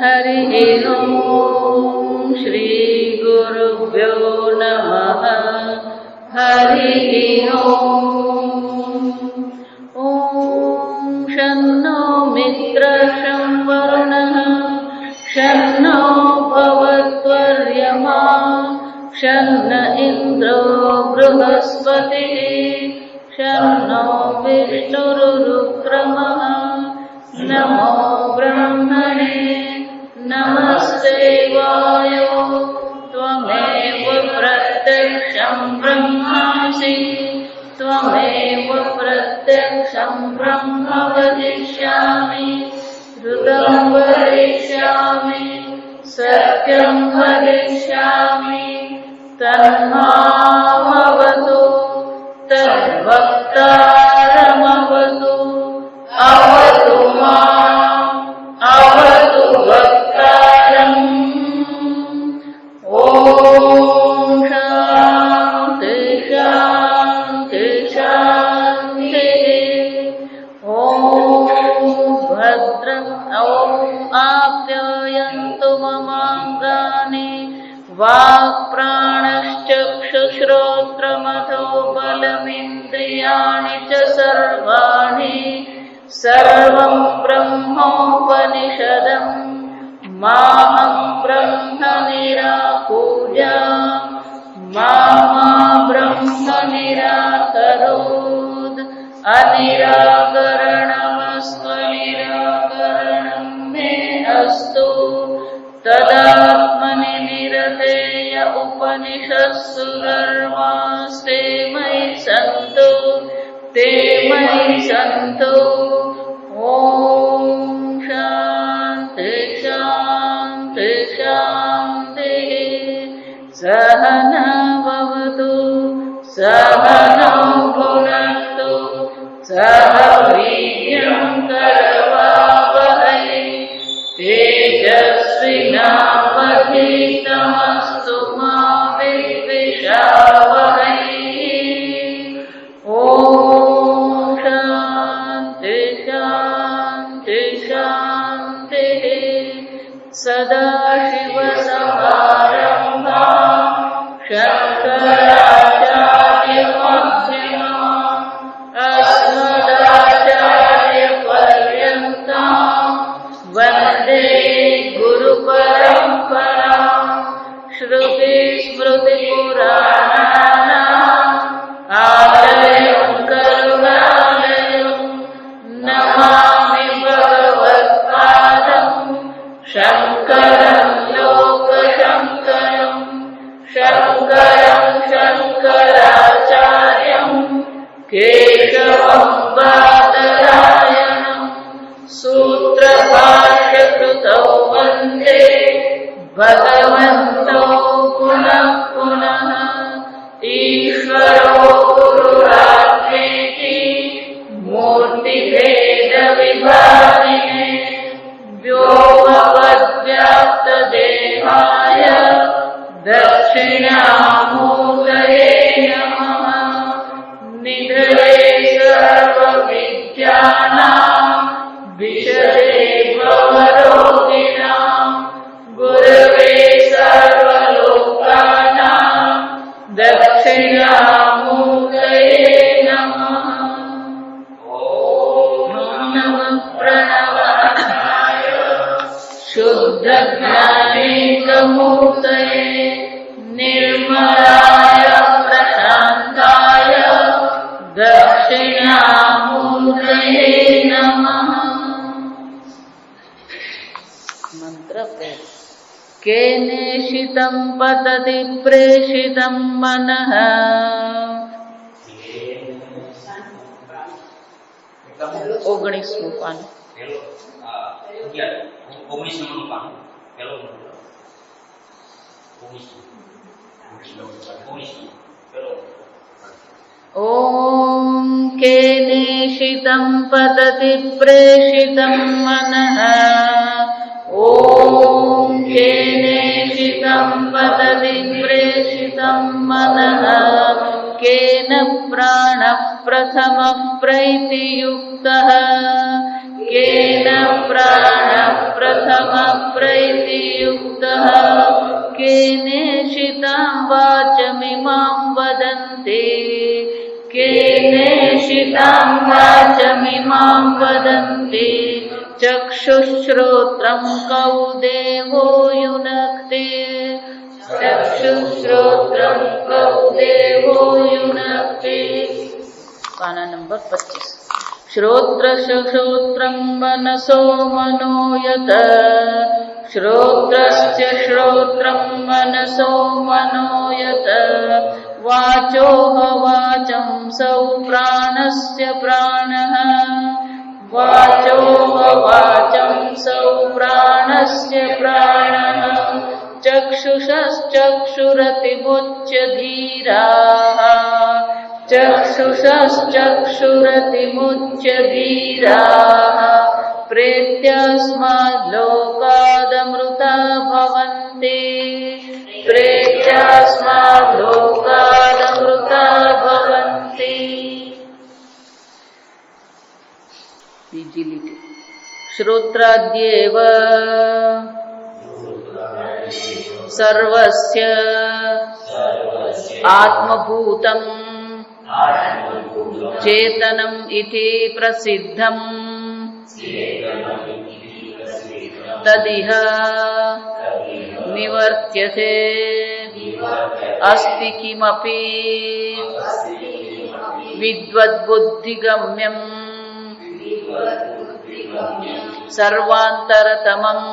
हरिः ॐ श्री गुरुभ्यो नमः। हरिः ॐ शन्नो मित्रशं वरुणः शन्नो भवत्वर्यमा शन्न इन्द्रो बृहस्पतिः शन्नो विष्णुरुक्रमः। नमो ब्रह्मणे नमस्ते वायो त्वमेव प्रत्यक्षं ब्रह्मासि त्वमेव प्रत्यक्षं ब्रह्म वदिष्यामि ऋतं वदिष्यामि सत्यं वदिष्यामि तन्मामवतु तद्भक्तारमवतु अवतु माम् अवतु भक्तारम्। ॐ शान्ति शान्ति शान्तिः। ॐ भद्रम् ॐ आप्यायन्तु ममाङ्गानि वाक्प्राणश्चक्षुश्रोत्रमथो बलमिन्द्रियाणि च सर्वाणि सर्वं ब्रह्मोपनिषदं माहं ब्रह्म निराकुर्या मा ब्रह्म निराकरोत्। अनिराकरणमस्तु निराकरणं मे अस्तु तदात्मनि निरतेय उपनिषत्सु धर्मास्ते मयि सन्तु ते मयि सन्तु। ॐ शान्ति शान्ति शान्तिः। सहना भवतु सहनौ भुनक्तु सह वीर्यं करवावहै तेजस्विनावधीतमस्तु मा विद्विषावहै। ॐ शान्ति शान्ति शान्तिः। सदाशिवसमारम्भां शङ्कराचार्यमध्यमाम् अस्मदाचार्यपर्यन्तां वन्दे गुरुपरम्पराम्। श्रुतिस्मृतिपुराणानाम् आलयं करुणालयं नमामि भगवत्पादं शङ्करं लोकशङ्करं शङ्करं शङ्कराचार्यं केशवं बादरायणं सूत्रभाष्यकृतौ वन्दे भगवन्तौ पुनः पुनः। ईश्वरो गुरुरात्मेति मूर्तिभेदविभागिने व्योमवद्व्याप्तदेहाय दक्षिणामूर्तये नमः। निधये सर्वविद्यानां विशदे भवरोगिणां गुरवे सर्वलोकानां दक्षिणामूर्तये नमः। ॐ नमः प्रणवाय शुद्धज्ञानेकमूर्तये निर्मलाय प्रशान्ताय दक्षिणामूर्तये नमः। मंत्र केनेषितं पतति प्रेषितं मनः ओगणीसमું પાનું ॐ केनेषितं पतति प्रेषितं मनः ॐ केनेषितं पतति प्रेषितं मनः केन प्राणः प्रथमः प्रैतियुक्तः केन प्राणः प्रथमः केनेषितां वाचमिमां वदन्ति केनेषितां वाचमिमां वदन्ति चक्षुश्रोत्रं कौ देवो युनक्ते चक्षुश्रोत्रं कौ देवो युनक्ते। पाना नंबर 25। श्रोत्रश्रोत्रं मनसो मनो यत श्रोत्रस्य श्रोत्रं मनसो मनो यत वाचोह वाचं सौ प्राणस्य प्राणः वाचोह वाचं सौ प्राणस्य प्राणः चक्षुषश्चक्षुरतिमुच्य धीराः चक्षुषश्चक्षुरतिमुच्य धीराः प्रेत्यास्माल्लोकादमृता भवन्ति प्रेत्यास्माल्लोकादमृता भवन्ति। बीजी लीटी श्रोत्राद्येव सर्वस्य आत्मभूतम् चेतनम् इति प्रसिद्धम् तदिह निवर्त्यते अस्ति किमपि विद्वद्बुद्धिगम्यम् सर्वान्तरतमम्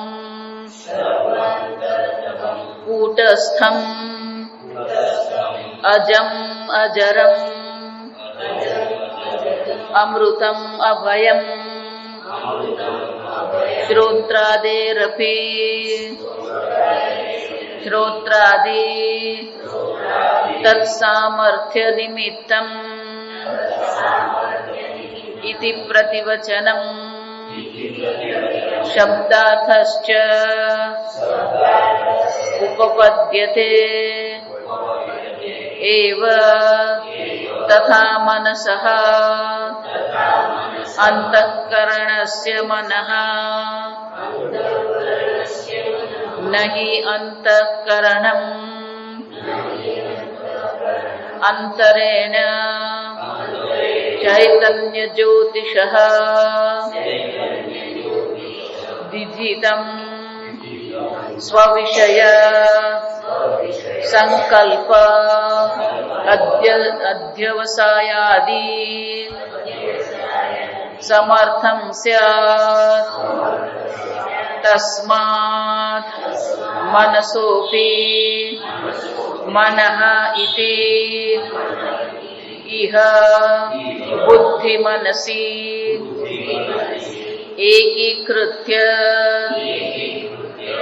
कूटस्थम् अजम् अजरम् अमृतम् अभयम् श्रोत्रादेरपि श्रोत्रादि तत्सामर्थ्यनिमित्तम् इति प्रतिवचनम् शब्दार्थश्च उपपद्यते एव तथा मनसः अंतःकरणस्य मनः न हि अंतःकरणम् अंतरेण चैतन्य ज्योतिषः दिधितम् स्वविषय संकल्प अध्यवसायादि समर्थं स्यात् तस्मात् मनसोऽपि मनः इति इह बुद्धिमनसि एकीकृत्य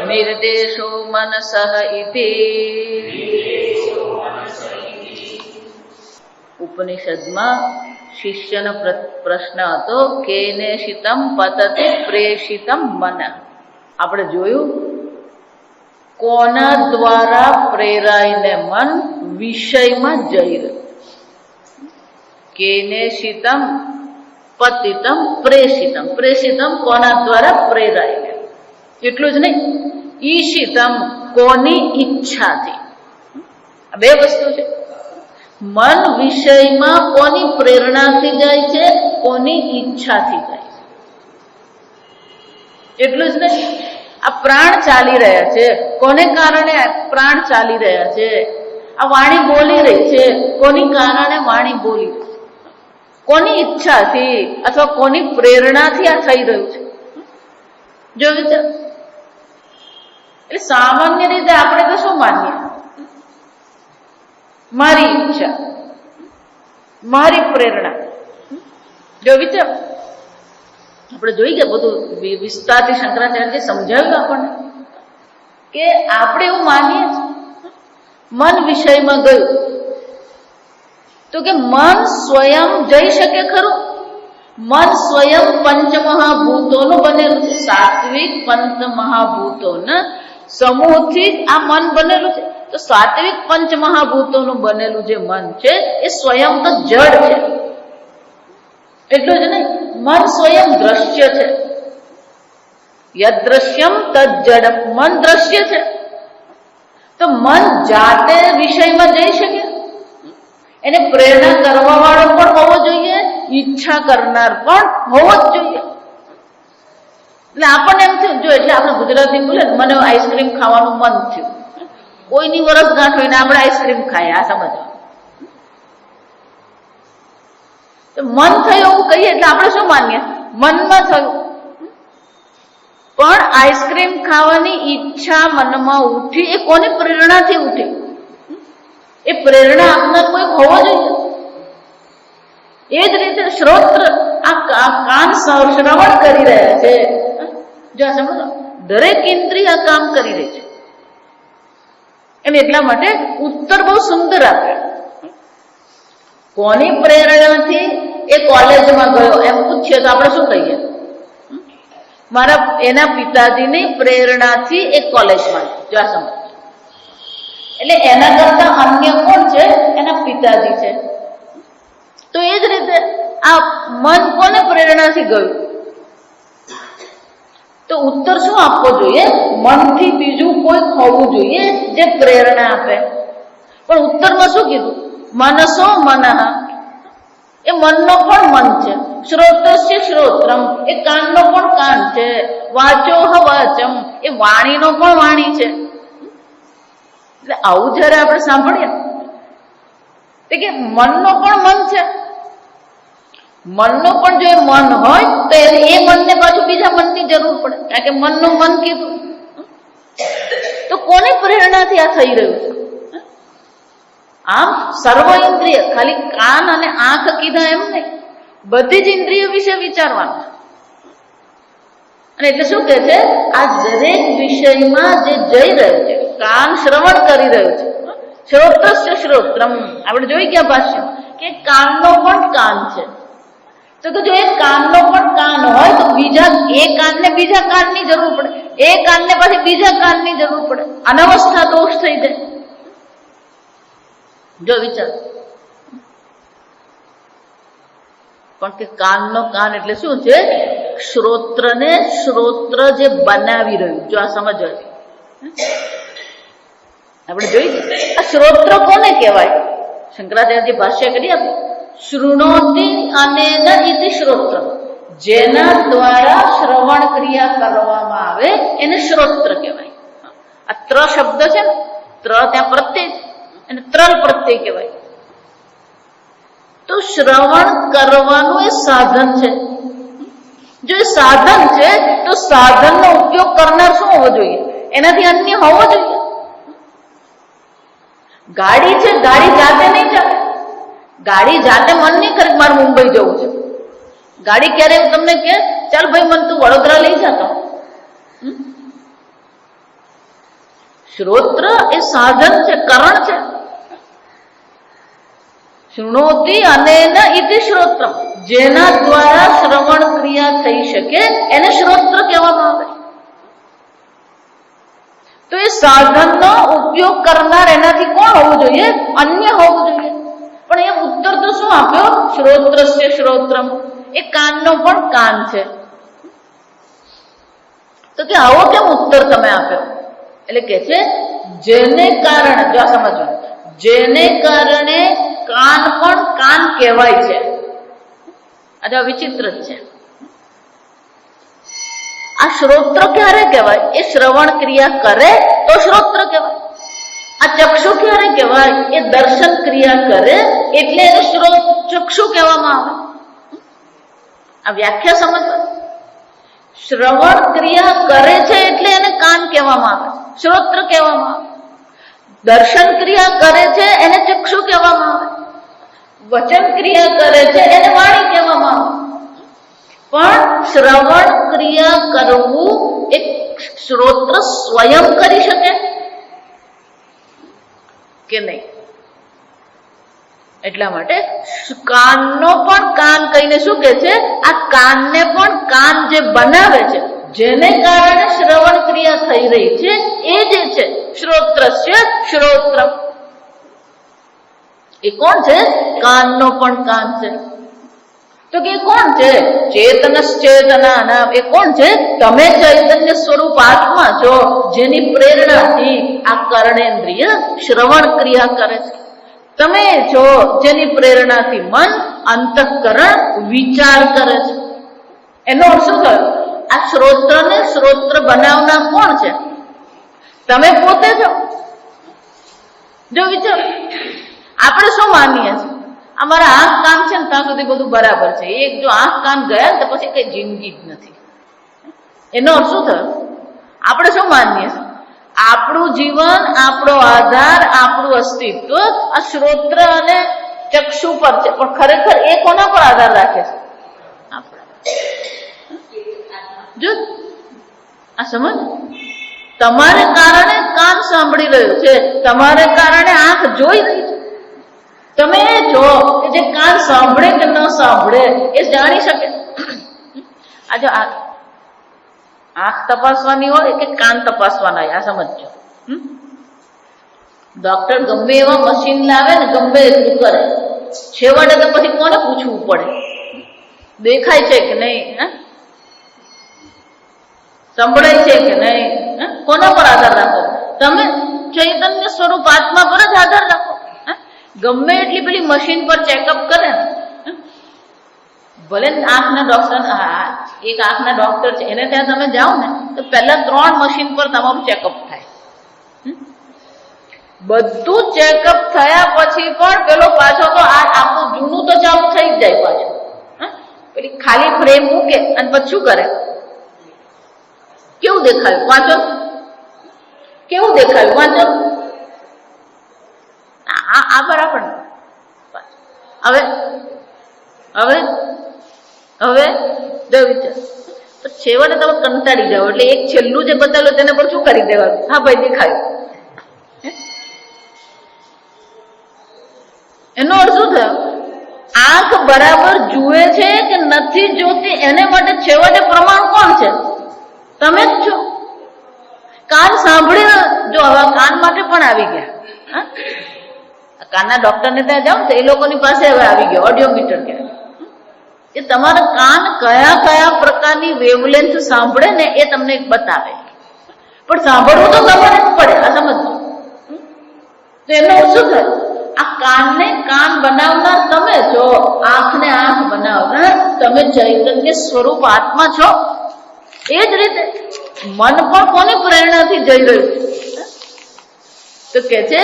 निर्देशो मनसः इति। ઉપનિષદમાં શિષ્યનો પ્રશ્ન હતો કેનેષિતમ પતતિ પ્રેષિતમ મન. આપણે જોયું કોના દ્વારા પ્રેરાઈને મન વિષયમાં જઈ રહ્યું. કેનેષિતમ પતિતમ પ્રેષિતમ. પ્રેષિતમ કોના દ્વારા પ્રેરાઈને, એટલું જ નહીં, ઈશિતમ કોની ઈચ્છાથી. આ બે વસ્તુ છે. મન વિષયમાં કોની પ્રેરણાથી જાય છે, કોની ઈચ્છાથી જાય છે, એટલું જ નહીં. આ પ્રાણ ચાલી રહ્યા છે, કોને કારણે પ્રાણ ચાલી રહ્યા છે. આ વાણી બોલી રહી છે, કોની કારણે વાણી બોલી રહી છે, કોની ઈચ્છાથી અથવા કોની પ્રેરણાથી આ થઈ રહ્યું છે. જો વિચાર, એટલે સામાન્ય રીતે આપણે તો શું માનીએ, મારી ઈચ્છા, મારી પ્રેરણા. જો વિચાર, આપણે જોઈ ગયા બધું વિસ્તારથી શંકરાચાર્યજી સમજાવ્યું આપણને કે આપણે એવું માનીએ છીએ મન વિષયમાં ગયું તો કે મન સ્વયં જઈ શકે ખરું? મન સ્વયં પંચમહાભૂતોનું બનેલું છે. સાત્વિક પંચમહાભૂતોના સમૂહથી આ મન બનેલું છે. તો સાત્વિક પંચમહાભૂતોનું બનેલું જે મન છે એ સ્વયં તો જડ છે. એટલું જ નહીં, મન સ્વયં દ્રશ્ય છે. યદ્રશ્યમ તજ્જડમ. મન દ્રશ્ય છે. તો મન જાતે વિષયમાં જઈ શકે? એને પ્રેરણા કરવા વાળો પણ હોવો જોઈએ, ઈચ્છા કરનાર પણ હોવો જ જોઈએ. એટલે આપણને એમ થયું, જો એટલે આપણે ગુજરાતી બોલે મને આઈસ્ક્રીમ ખાવાનું મન થયું, કોઈની વરસગાંઠ હોય ને આપણે આઈસ્ક્રીમ ખાઈએ, આ સમજવા. મન થયું એવું કહીએ એટલે આપણે શું માનીએ? મનમાં થયું. પણ આઈસ્ક્રીમ ખાવાની ઈચ્છા મનમાં ઉઠી, એ કોની પ્રેરણાથી ઉઠી? એ પ્રેરણા આપનાર કોઈ હોવો જોઈએ. એ જ રીતે શ્રોત્ર, આ કાન શ્રવણ કરી રહ્યા છે, જો સમજો, દરેક ઇન્દ્રિય કામ કરી રહી છે. અને એટલા માટે ઉત્તર બહુ સુંદર આપે. કોની પ્રેરણાથી એ કોલેજમાં ગયો એમ પૂછીએ તો આપણે શું કહીએ? એના પિતાજીની પ્રેરણાથી એ કોલેજમાં જો આ સમજ. એટલે એના કરતા અન્ય કોણ છે? એના પિતાજી છે. તો એ જ રીતે આ મન કોને પ્રેરણાથી ગયું? તો ઉત્તર શું આપવો જોઈએ? મનથી બીજું કોઈ હોવું જોઈએ જે પ્રેરણા આપે. પણ ઉત્તરમાં શું કીધું? મનસો મનઃ, એ મનનો પણ મન છે. શ્રોતસ્ય શ્રોત્રમ, એ કાનનો પણ કાન છે. વાચોહ વાચમ, એ વાણીનો પણ વાણી છે. એટલે આવું જયારે આપણે સાંભળીએ કે મનનો પણ મન છે, મનનો પણ જો એ મન હોય તો એ મનને પાછું બીજા મનની જરૂર પડે, કારણ કે મનનું મન કીધું. તો કોની પ્રેરણાથી આ થઈ રહ્યું છે? આમ સર્વ ઇન્દ્રિય, ખાલી કાન અને આંખ કીધા એમ નહીં, બધી જ ઇન્દ્રિયો વિશે વિચારવાનું. અને એટલે શું કે છે? આ દરેક વિષયમાં જે જઈ રહ્યું છે, કાન શ્રવણ કરી રહ્યું છે. શ્રોત્રસ્ય શ્રોત્રમ, આપણે જોઈ ગયા ભાષ્ય કે કાનનો પણ કાન છે. તો જો એ કાનનો પણ કાન હોય તો બીજા એ કાનને બીજા કાનની જરૂર પડે, એ કાનને પાછી બીજા કાનની જરૂર પડે, અનવસ્થા દોષ થઈ જાય. જો વિચાર. પણ કે કાનનો કાન એટલે શું છે? શ્રોત્રને શ્રોત્ર જે બનાવી રહ્યું, જો આ સમજવા. આપણે જોઈ આ શ્રોત્ર કોને કહેવાય? શંકરાચાર્યજી ભાષ્ય કરી આપ્યું. શૃણોતિ અનેન ઇતિ શ્રોત્ર, જેના દ્વારા શ્રવણ ક્રિયા કરવામાં આવે એને શ્રોત્ર કહેવાય. આ ત્ર શબ્દ છે ને, ત્ર ત્યાં પ્રત્યય, અને ત્રણ પ્રત્યય કહેવાય. તો શ્રવણ કરવાનું એ સાધન છે. જો એ સાધન છે તો સાધનનો ઉપયોગ કરનાર શું હોવો જોઈએ? એનાથી અન્ય હોવો જોઈએ. ગાડી છે, ગાડી જાતે નહીં ચાલે. ગાડી જાતે મન નહીં કરે મારે મુંબઈ જવું છે. ગાડી ક્યારે તમને કે ચાલ ભાઈ મને તું વડોદરા લઈ જતો. શ્રોત્ર એ સાધન છે, કરણ છે. શૃણોતિ અનેન ઇતિ શ્રોત્રમ, જેના દ્વારા શ્રવણ ક્રિયા થઈ શકે એને શ્રોત્ર કહેવામાં આવે. તો એ સાધનનો ઉપયોગ કરનાર એનાથી કોણ હોવું જોઈએ? અન્ય હોવું જોઈએ. પણ એ ઉત્તર તો શું આપ્યો? શ્રોત્રસ્ય શ્રોત્રમ, એ કાનનો પણ કાન છે. તો કે આવો કેમ ઉત્તર તમે આપ્યો? એટલે કે છે જેને કારણે, જો આ સમજવાનું, જેને કારણે કાન પણ કાન કહેવાય છે. આ વિચિત્ર જ છે. આ શ્રોત્ર ક્યારે કહેવાય? એ શ્રવણ ક્રિયા કરે તો શ્રોત્ર કહેવાય. આ ચક્ષુ ક્યારે કહેવાય? એ દર્શન ક્રિયા કરે એટલે એને ચક્ષુ કહેવામાં આવે. આ વ્યાખ્યા સમજવા. શ્રવણ ક્રિયા કરે છે એટલે એને કાન કહેવામાં આવે, શ્રોત્ર કહેવામાં આવે. દર્શન ક્રિયા કરે છે એને ચક્ષુ કહેવામાં આવે. વચન ક્રિયા કરે છે એને વાણી કહેવામાં આવે. પણ શ્રવણ ક્રિયા કરવું એક શ્રોત્ર સ્વયં કરી શકે કે નહીં? એટલા માટે કાનનો પણ કાન કહીને શું કે છે? આ કાનને પણ કાન જે બનાવે છે, જેને કારણે શ્રવણ ક્રિયા થઈ રહી છે, એ જે છે શ્રોત્રસ્ય શ્રોત્રમ. એ કોણ છે? કાનનો પણ કાન છે. તો કે કોણ છે? ચેતનશ્ચેતના નામ. એ કોણ છે? તમે ચૈતન્ય સ્વરૂપ આત્મા છો, જેની પ્રેરણાથી આ કર્ણેન્દ્રિય શ્રવણ ક્રિયા કરે છે. તમે છો જેની પ્રેરણાથી મન અંતઃકરણ વિચાર કરે છે. એનો અર્થ શું થયો? આ શ્રોત્રને શ્રોત્ર બનાવનાર કોણ છે? તમે પોતે છો. જો વિચાર, આપણે શું માનીએ છીએ? અમારા આંખ કાન છે ને ત્યાં સુધી બધું બરાબર છે. એક જો આંખ કાન ગયા તો પછી કઈ જિંદગી જ નથી. એનો અર્થ શું થયો? આપણે શું માનીએ છીએ? આપણું જીવન, આપણો આધાર, આપણું અસ્તિત્વ આ શ્રોત્ર અને ચક્ષુ પર છે. પણ ખરેખર એ કોના પર આધાર રાખે છે? જો આ સમજ, તમારે કારણે કાન સાંભળી રહ્યું છે, તમારે કારણે આંખ જોઈ રહી છે. તમે છો કે જે કાન સાંભળે કે ન સાંભળે એ જાણી શકે. આજે આંખ તપાસવાની હોય કે કાન તપાસવાના હોય, આ સમજો. ડોક્ટર ગમે એવા મશીન લાવે ને ગમે એટલું કરે, છેવટે તો પછી કોને પૂછવું પડે? દેખાય છે કે નહીં, સંભળાય છે કે નહીં, કોના પર આધાર રાખો? તમે ચૈતન્ય સ્વરૂપ આત્મા પર જ આધાર રાખો. ગમે એટલી પેલી મશીન પર ચેકઅપ કરે ને, ભલે આંખના ડોક્ટર, એક આંખના ડોક્ટર છે, એને ત્યાં તમે જાઓ ને તો પહેલા 3 મશીન પર તમારું ચેકઅપ થાય. બધું ચેકઅપ થયા પછી પણ પેલો પાછો તો આ આખું જૂનું તો ચાલુ થઈ જ જાય પાછું. પેલી ખાલી ફ્રેમ મૂકે અને પછી શું કરે? કેવું દેખાયું વાંચો, કેવું દેખાયું વાંચો. આ બરાબર. હવે હવે હવે જો વિચાર, તો છેવટે તમે કંટાળી જાઓ એટલે એક છેલ્લું જે બતાવેલું તેને પર શું કરી દેવાનું? હા ભાઈ દેખાયું. એનો અર્થ શું થયો? આંખ બરાબર જુએ છે કે નથી જોતી એને માટે છેવટે પ્રમાણ કોણ છે? તમે જ છો. કાન સાંભળી, જો હવે કાન માટે પણ આવી ગયા. કાનના ડોક્ટરને ત્યાં જાઓ તો એ લોકોની પાસે હવે આવી ગયો ઓડિયોમીટર કહેવાય. એ તમારા કાન કયા કયા પ્રકારની વેવલેન્થ સાંભળે ને એ તમને બતાવે. પણ સાંભળવું તો તમારે જ પડે, આ સમજો. તો એનો શું થાય? આ કાનને કાન બનાવનાર તમે છો, આંખને આંખ બનાવનાર તમે ચૈતન્ય સ્વરૂપ આત્મા છો. એ જ રીતે મન પણ કોની પ્રેરણાથી જઈ રહ્યું છે? તો કે છે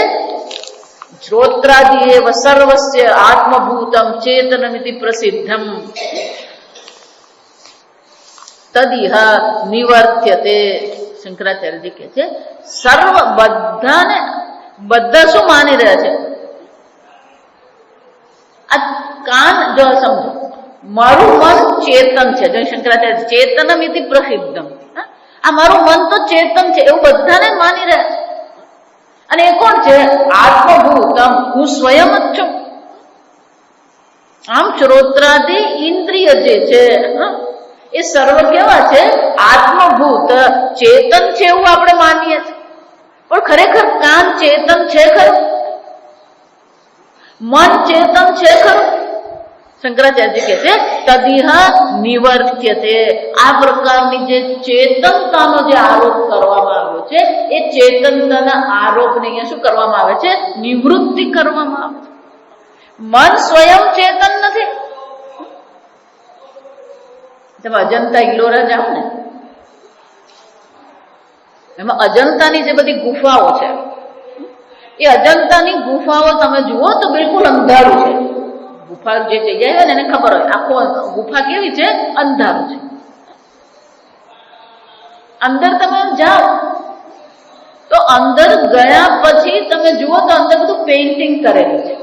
શ્રોત્રાદિ એવ સર્વસ્ય આત્મભૂતમ ચેતનમિતિ પ્રસિદ્ધમ તદિહ નિવર્ત્યતે. શંકરાચાર્યજી કહે છે સર્વ બધાને, બધા શું માની રહ્યા છે? આ કાન જો સમજો, મારું મન ચેતન છે. જો શંકરાચાર્ય ચેતનમિતિ પ્રસિદ્ધમ, આ મારું મન તો ચેતન છે એવું બધાને માની રહ્યા છે. અને એ કોણ છે? આત્મભૂતમ, હું સ્વયં જ છું. આમ શ્રોત્રાદિ ઇન્દ્રિય જે છે એ સર્વ કેવા છે? આત્મભૂત, ચેતન છે એવું આપણે માનીએ છીએ. પણ ખરેખર કાન ચેતન છે ખરું? મન ચેતન છે ખરું? શંકરાચાર્યજી કહે છે તદિહ નિવર્ત્યતે. આ પ્રકારની જે ચેતનતાનો જે આરોપ કરવામાં આવ્યો છે એ ચેતનતાના આરોપને અહીંયા શું કરવામાં આવે છે? નિવૃત્તિ કરવામાં આવે છે. મન સ્વયં ચેતન નથી. તમે અજંતા ઇલોરા જાઓ ને, એમાં અજંતાની જે બધી ગુફાઓ છે એ અજંતાની ગુફાઓ તમે જુઓ તો બિલકુલ અંધારું છે. ગુફા જે જગ્યાએ હોય ને એને ખબર હોય આખો ગુફા કેવી છે? અંધારું છે. અંદર તમે જાઓ તો અંદર ગયા પછી તમે જુઓ તો અંદર બધું પેઇન્ટિંગ કરેલું છે.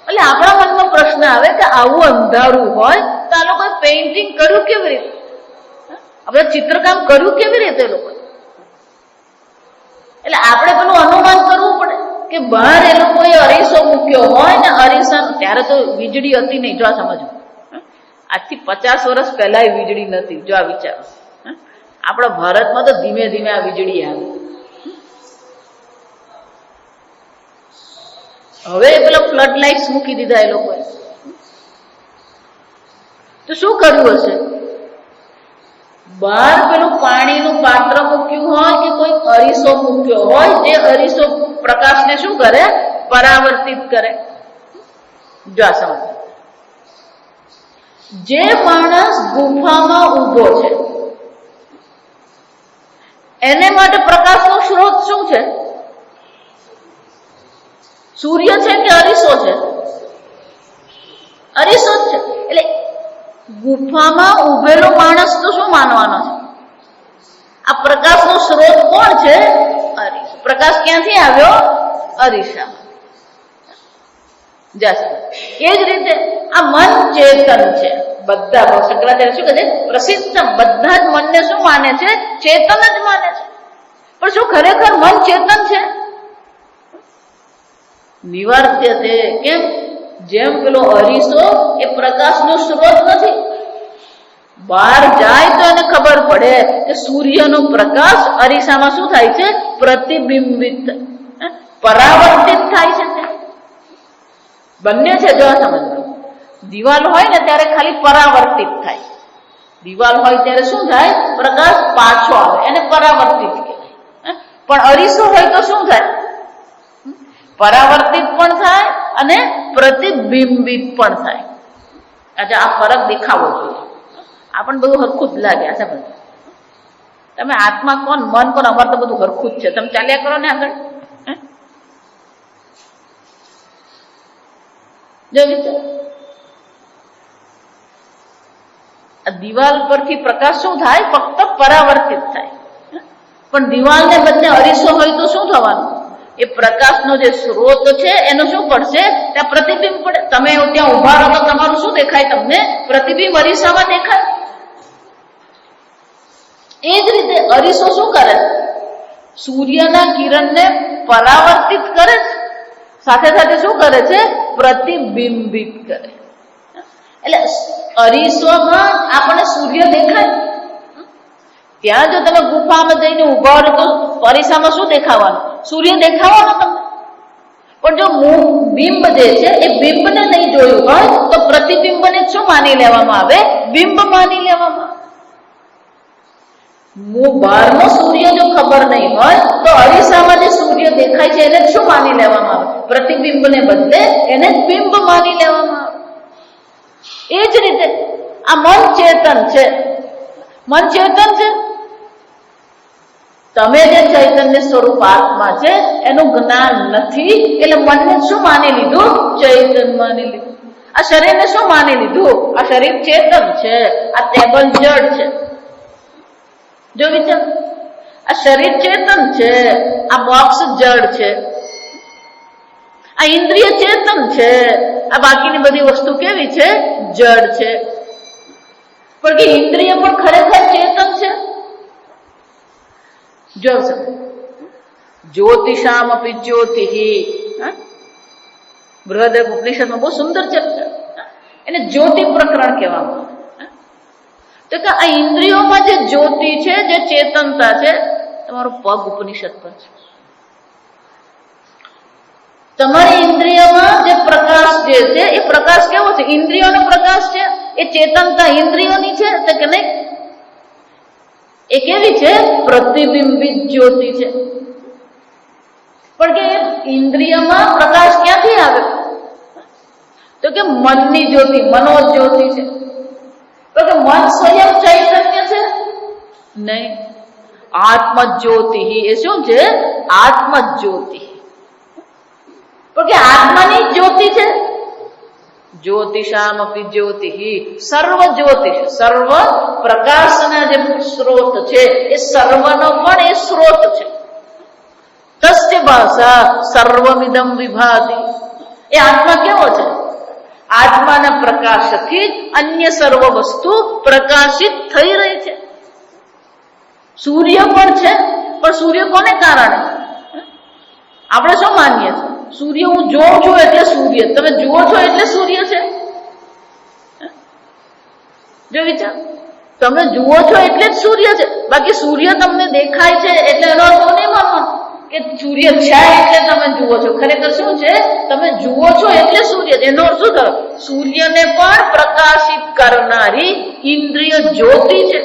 એટલે આપણા મનમાં પ્રશ્ન આવે કે આવું અંધારું હોય તો આ લોકોએ પેઇન્ટિંગ કર્યું કેવી રીતે? આપણે ચિત્રકામ કર્યું કેવી રીતે લોકો? એટલે આપણે પેલું અનુમાન કરવું પડે કે બહાર એ લોકોએ અરીસો મૂક્યો હોય ને, અરીસા ત્યારે તો વીજળી હતી નહીં. જો આ સમજો, આજથી 50 વર્ષ પહેલા વીજળી નથી. જો આ વિચારો, આપણા ભારતમાં તો ધીમે ધીમે આ વીજળી આવી. હવે પેલા ફ્લડ લાઇટ્સ મૂકી દીધા એ લોકોએ. શું કર્યું હશે? બહાર પેલું પાણીનું પાત્ર મૂક્યું હોય કે કોઈ અરીસો મૂક્યો હોય, જે અરીસો પ્રકાશને શું કરે? પરાવર્તિત કરે. જો આ સમજ. જે માણસ ગુફામાં ઊભો છે એને માટે પ્રકાશનો સ્ત્રોત શું છે? સૂર્ય છે કે અરીસો છે? અરીસો જ છે. એટલે ગુફામાં ઉભેલો માણસ તો શું માનવાનો છે? આ પ્રકાશનો સ્ત્રોત કોણ છે? અરીસો. પ્રકાશ ક્યાંથી આવ્યો? અરીસામાં. એ જ રીતે આ મન ચેતન છે. બધા શંકરાચાર્ય શું કહે છે? પ્રસિદ્ધ બધા જ મનને શું માને છે? ચેતન જ માને છે. પણ શું ખરેખર મન ચેતન છે? નિવાર્ય છે. કેમ? જેમ પેલો અરીસો એ પ્રકાશનો સ્ત્રોત નથી. બહાર જાય તો એને ખબર પડે કે સૂર્યનો પ્રકાશ અરીસામાં શું થાય છે? પ્રતિબિંબિત, પરાવર્તિત થાય છે. બંને છે. જો સમજવું. દિવાલ હોય ને ત્યારે ખાલી પરાવર્તિત થાય. દિવાલ હોય ત્યારે શું થાય? પ્રકાશ પાછો આવે, એને પરાવર્તિત કહેવાય. પણ અરીસો હોય તો શું થાય? પરાવર્તિત પણ થાય અને પ્રતિબિંબિત પણ થાય. આજે આ ફરક દેખાવો જોઈએ. આ પણ બધું હરખું જ લાગે. આ સમજ. તમે આત્મા કોણ, મન કોણ? અમારે તો બધું હરખું જ છે. તમે ચાલ્યા કરો ને આગળ. દિવાલ પરથી પ્રકાશ શું થાય? ફક્ત પરાવર્તિત થાય. પણ દિવાલને બદલે અરીસો હોય તો શું થવાનું? એ પ્રકાશનો જે સ્ત્રોત છે એનો શું પડશે? ત્યાં પ્રતિબિંબ પડે. તમે ત્યાં ઉભા રહો તો તમારું શું દેખાય? તમને પ્રતિબિંબ અરીસામાં દેખાય. એ જ રીતે અરીસો શું કરે? સૂર્યના કિરણને પરાવર્તિત કરે છે, સાથે સાથે શું કરે છે? પ્રતિબિંબિત કરે. એટલે અરીસોમાં આપણને સૂર્ય દેખાય. ત્યાં જો તમે ગુફામાં જઈને ઉભા રહો તો અરીસામાં શું દેખાવાનું? સૂર્ય દેખાવાનો તમને. પણ જો બિંબ જે છે એ બિંબને નહીં જોયું હોય તો પ્રતિબિંબને શું માની લેવામાં આવે? બિંબ માની લેવામાં આવે. બહારનો સૂર્ય જો ખબર નહીં હોય તો અરીસામાં જે સૂર્ય દેખાય છે એને શું માની લેવામાં આવે? પ્રતિબિંબને બદલે એને બિંબ માની લેવામાં આવે. એ જ રીતે આ મન ચેતન છે. મન ચેતન છે. તમે જે ચૈતન્ય સ્વરૂપ આત્મા છે એનું જ્ઞાન નથી એટલે મનને શું માની લીધું? ચૈતન માની લીધું. આ શરીરને શું માની લીધું? આ શરીર ચેતન છે, આ ટેબલ જડ છે. જો વિચાર, આ શરીર ચેતન છે, આ બોક્સ જડ છે, આ ઇન્દ્રિય ચેતન છે, આ બાકીની બધી વસ્તુ કેવી છે? જડ છે. પણ કે ઇન્દ્રિય પણ ખરેખર ચેતન છે. જો જ્યોતિષામ અપી જ્યોતિ, બૃહદ ઉપનિષદમાં બહુ સુંદર ચર્ચા. એને જ્યોતિ પ્રકરણ કહેવામાં આવે. તો કે આ ઇન્દ્રિયોમાં જે જ્યોતિ છે, જે ચેતનતા છે, તમારો પગ ઉપનિષદ પર છે. તમારી ઇન્દ્રિયમાં જે પ્રકાશ જે છે એ પ્રકાશ કેવો છે? ઇન્દ્રિયોનો પ્રકાશ છે. એ ચેતનતા ઇન્દ્રિયોની છે કે નહીં? એ કેવી છે? પ્રતિબિંબિત જ્યોતિ છે. પણ કે ઇન્દ્રિયમાં પ્રકાશ ક્યાંથી આવે? તો કે મનની જ્યોતિ, મનોજ્યોતિ છે. તો કે મન સ્વયં ચૈતન્ય છે? નહીં. આત્મજ્યોતિ એ શું છે? આત્મજ્યોતિ. પણ કે આત્માની જ્યોતિ છે. જ્યોતિષામ અપી જ્યોતિ, સર્વ જ્યોતિષ, સર્વ પ્રકાશના જે સ્ત્રોત છે એ સર્વનો પણ એ સ્ત્રોત છે. તસ્ય ભાષા સર્વમિદમ વિભાતિ. એ આત્મા કેવો છે? આત્માના પ્રકાશથી અન્ય સર્વ વસ્તુ પ્રકાશિત થઈ રહી છે. સૂર્ય પણ છે, પણ સૂર્ય કોને કારણે? આપણે શું માનીએ છીએ? સૂર્ય હું જોઉં છું એટલે સૂર્ય. તમે જુઓ છો એટલે સૂર્ય છે? જો વિચાર, તમે જુઓ છો એટલે જ સૂર્ય છે. બાકી સૂર્ય તમને દેખાય છે એટલે એનો અર્થ નહીં માનવાનો કે સૂર્ય છે એટલે તમે જુઓ છો. ખરેખર શું છે? તમે જુઓ છો એટલે સૂર્ય. એનો અર્થ શું થયો? સૂર્યને પણ પ્રકાશિત કરનારી ઇન્દ્રિય જ્યોતિ છે.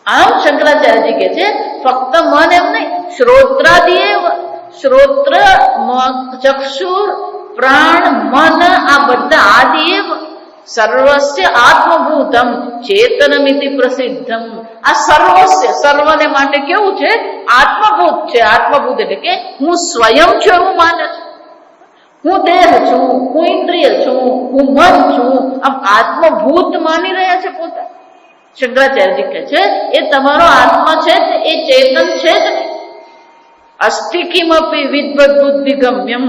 આમ શંકરાચાર્યજી કે છે ફક્ત મન એમ નહીં, શ્રોત્રાદિએ, શ્રોત્ર, ચક્ષુર, પ્રાણ, મન આ બધા આદિએવ સર્વસ્ય આત્મભૂતમ ચેતનમિતિ પ્રસિદ્ધમ. આ સર્વસ્ય, સર્વને માટે કેવું છે? આત્મભૂત છે. આત્મભૂત એટલે કે હું સ્વયં છું એવું માને છે. હું દેહ છું, હું ઇન્દ્રિય છું, હું મન છું, આમ આત્મભૂત માની રહ્યા છે પોતા. શંકરાચાર્યજી કહે છે એ તમારો આત્મા છે એ ચેતન છે જ નહીં. અસ્થિ કિમપી વિદ્વદ બુદ્ધિ ગમ્યમ.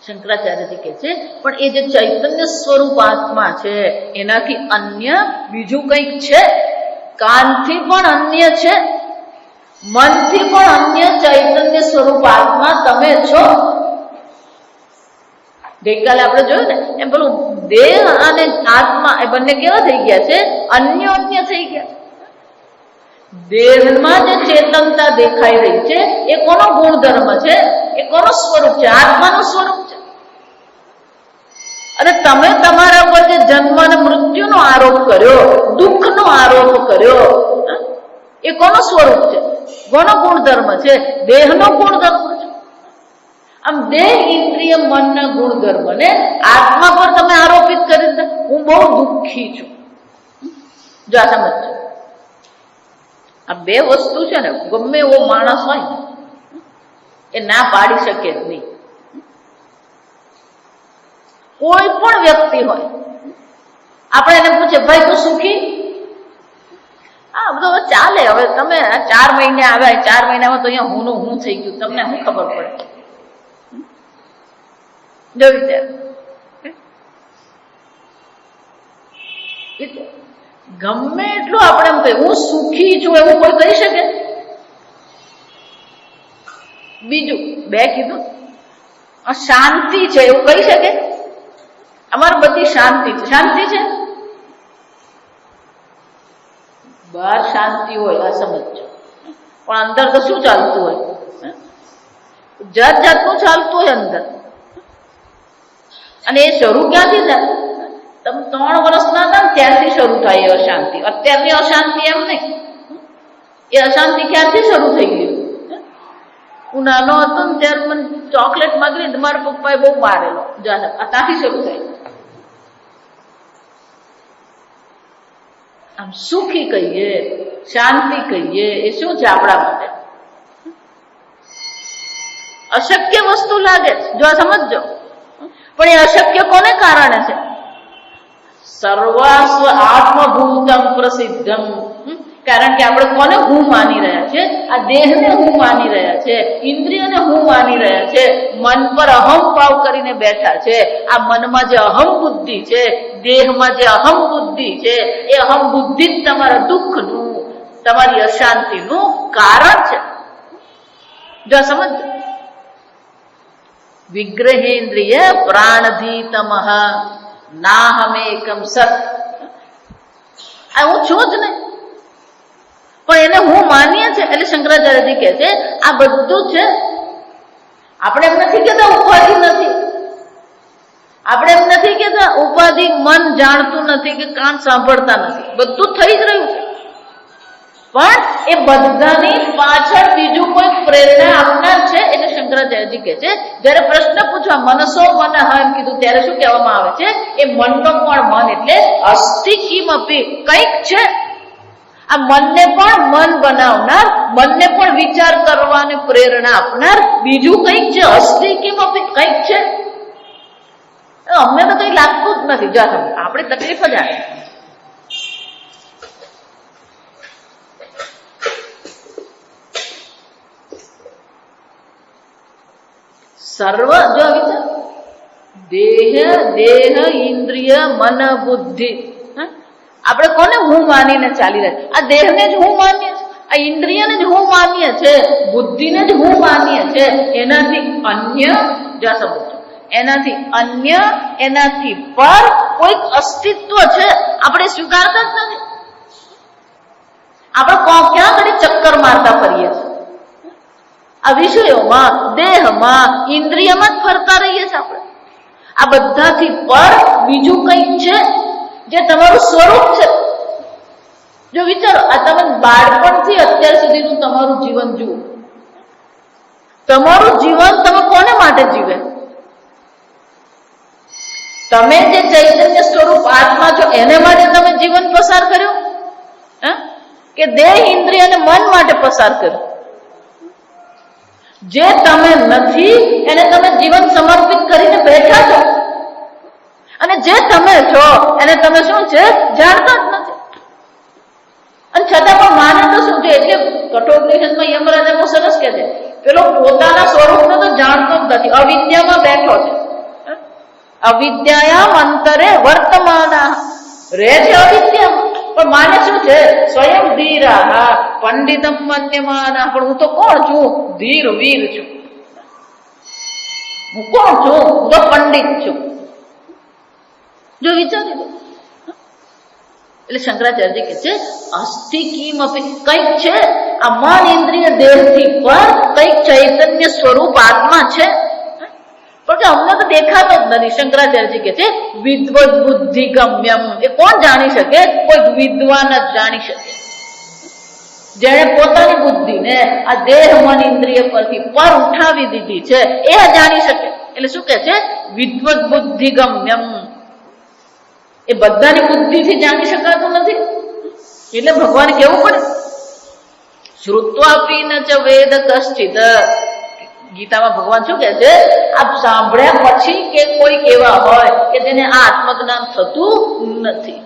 શંકરાચાર્યજી કહે છે પણ એ જે ચૈતન્ય સ્વરૂપ આત્મા છે એનાથી અન્ય બીજું કંઈક છે. કાનથી પણ અન્ય છે, મનથી પણ અન્ય ચૈતન્ય સ્વરૂપ આત્મા તમે છો. ગઈકાલે આપણે જોયું ને એમ પેલું દેહ અને આત્મા એ બંને કેવા થઈ ગયા છે? અન્ય થઈ ગયા. દેહમાં જે ચેતનતા દેખાઈ રહી છે એ કોનો ગુણધર્મ છે? એ કોનો સ્વરૂપ છે? આત્માનું સ્વરૂપ છે. અને તમે તમારા પર જે જન્મ અને મૃત્યુનો આરોપ કર્યો, દુઃખનો આરોપ કર્યો, એ કોનો સ્વરૂપ છે? કોનો ગુણધર્મ છે? દેહનો ગુણધર્મ છે. આમ દેહ, ઇન્દ્રિય, મનના ગુણધર્મને આત્મા પર તમે આરોપિત કરી દે. હું બહુ દુઃખી છું. જો આ સમજો, આ બે વસ્તુ છે ને, ગમે એવો માણસ હોય ને એ ના પાડી શકે જ નહીં. કોઈ પણ વ્યક્તિ હોય, આપણે એને પૂછે ભાઈ તું સુખી? હા બધું ચાલે. હવે તમે 4 મહિને આવ્યા, 4 મહિનામાં તો અહીંયા હું હું થઈ ગયું, તમને શું ખબર પડે? જો વિચાર, ગમે એટલું આપણે એમ કહીએ હું સુખી છું એવું કોઈ કહી શકે? બીજું બે કીધું શાંતિ છે એવું કહી શકે? અમારી બધી શાંતિ છે. શાંતિ છે? બહાર શાંતિ હોય આ સમજો, પણ અંદર તો શું ચાલતું હોય? જાત જાતનું ચાલતું હોય અંદર. અને એ શરૂ ક્યાંથી થાય? તમે 3 વર્ષના હતા ને ત્યારથી શરૂ થાય એ અશાંતિ. અત્યારની અશાંતિ એમ નહીં. એ અશાંતિ ક્યારથી શરૂ થઈ ગયું? હું નાનો હતો ને ત્યારે મને ચોકલેટ માંગી મારા પપ્પાએ બહુ મારેલો. ત્યાંથી શરૂ થાય. આમ સુખી કહીએ, શાંતિ કહીએ, એ શું છે આપણા માટે? અશક્ય વસ્તુ લાગે છે. જો સમજજો, પણ એ અશક્ય કોને કારણે છે? સર્વસ્વ આત્મભૂતમ પ્રસિદ્ધમ. કારણ કે આપણે કોને હું માની રહ્યા છે? આ દેહને હું માની રહ્યા છે, ઇન્દ્રિયને હું માની રહ્યા છે, મન પર અહમ ભાવ કરીને બેઠા છે. આ મનમાં જે અહમ બુદ્ધિ છે, દેહમાં જે અહમ બુદ્ધિ છે, એ અહમ બુદ્ધિ જ તમારા દુઃખનું, તમારી અશાંતિનું કારણ છે. જો સમજ, વિગ્રહેન્દ્રિય પ્રાણધીતમઃ નાહમેકમ સત. આ હું છું જ ને, પણ એને હું માનીએ છે. એટલે શંકરાચાર્યજી કહે છે આ બધું છે. આપણે એમ નથી કહેતા ઉપાધિ નથી. આપણે એમ નથી કહેતા ઉપાધિ મન જાણતું નથી કે કાન સાંભળતા નથી. બધું થઈ જ રહ્યું છે. પણ એ બધાની પાછળ બીજું કોઈ પ્રેરણા આપનાર છે. એટલે શંકરાચાર્યજી કહે છે જયારે પ્રશ્ન પૂછવા મનસો મન એમ કીધું ત્યારે શું કહેવામાં આવે છે? એ મનનો પણ મન એટલે અસ્થિ કિમપી, કંઈક છે. આ મનને પણ મન બનાવનાર, મનને પણ વિચાર કરવાની પ્રેરણા આપનાર બીજું કંઈક છે. અસ્થિ કિમપી, કંઈક છે. અમને તો કઈ લાગતું જ નથી. જો આપણી તકલીફ જ આવે. સર્વ જો વિચાર, દેહ, ઇન્દ્રિય, મન, બુદ્ધિ, આપણે કોને હું માનીને ચાલી રહ્યા? આ દેહને જ હું માનીએ છીએ, આ ઇન્દ્રિયને જ હું માનીએ છે, બુદ્ધિને જ હું માનીએ છે. એનાથી અન્ય, જો સમજો, એનાથી અન્ય, એનાથી પર કોઈક અસ્તિત્વ છે, આપણે સ્વીકારતા જ નથી. આપણે ક્યાં ઘડી ચક્કર મારતા કરીએ છીએ, આ વિષયોમાં, દેહમાં, ઇન્દ્રિયમાં જ ફરતા રહીએ છીએ આપણે. આ બધાથી પર બીજું કંઈક છે જે તમારું સ્વરૂપ છે. જો વિચારો, આ તમે બાળપણથી અત્યાર સુધીનું તમારું જીવન જુઓ. તમારું જીવન તમે કોને માટે જીવે? તમે જે ચૈતન્ય સ્વરૂપ આત્મા છો એને માટે તમે જીવન પસાર કર્યું કે દેહ, ઇન્દ્રિય અને મન માટે પસાર કર્યું? જે તમે નથી એને તમે જીવન સમર્પિત કરીને બેઠા છો, અને જે તમે છો એને તમે શું છે જાણતા જ નથી. અને છતાં પણ માને તો શું છે? એટલે કઠોપનિષદમાં યમરાજા બહુ સરસ કહે છે, પેલો પોતાના સ્વરૂપને તો જાણતો જ નથી, અવિદ્યામાં બેઠો છે. અવિદ્યાયામ અંતરે વર્તમાના, રહે છે અવિદ્યામાં, પણ માને શું છે? સ્વયં ધીરા પંડિતમ મન્યમાના, પણ હું તો કોણ છું? ધીર વીર છું. હું કોણ છું? હું તો પંડિત છું. જો વિચારી દો. એટલે શંકરાચાર્ય કહે છે અસ્થિ કિમ અપી, કંઈક છે આ મન ઇન્દ્રિય દેહથી પર કંઈક ચૈતન્ય સ્વરૂપ આત્મા છે, પણ કે અમને તો દેખાતો જ નથી. શંકરાચાર્ય કહે છે વિદ્વદ બુદ્ધિ ગમ્યમ, એ કોણ જાણી શકે? કોઈ વિદ્વાન જ જાણી શકે, જેણે પોતાની બુદ્ધિને આ દેહ મન ઇન્દ્રિય પરથી પર ઉઠાવી દીધી છે, એ જાણી શકે. એટલે શું કહે છે? વિદ્વદ બુદ્ધિ ગમ્યમ. એ બધાની બુદ્ધિથી જાણી શકાતું નથી. એટલે ભગવાન કેવું પડે, શ્રુત્વાપી ન ચ વેદ કશ્ચિત. ગીતામાં ભગવાન શું કહે છે? આપ સાંભળ્યા પછી કે કોઈ એવા હોય કે જેને આ આત્મજ્ઞાન થતું નથી.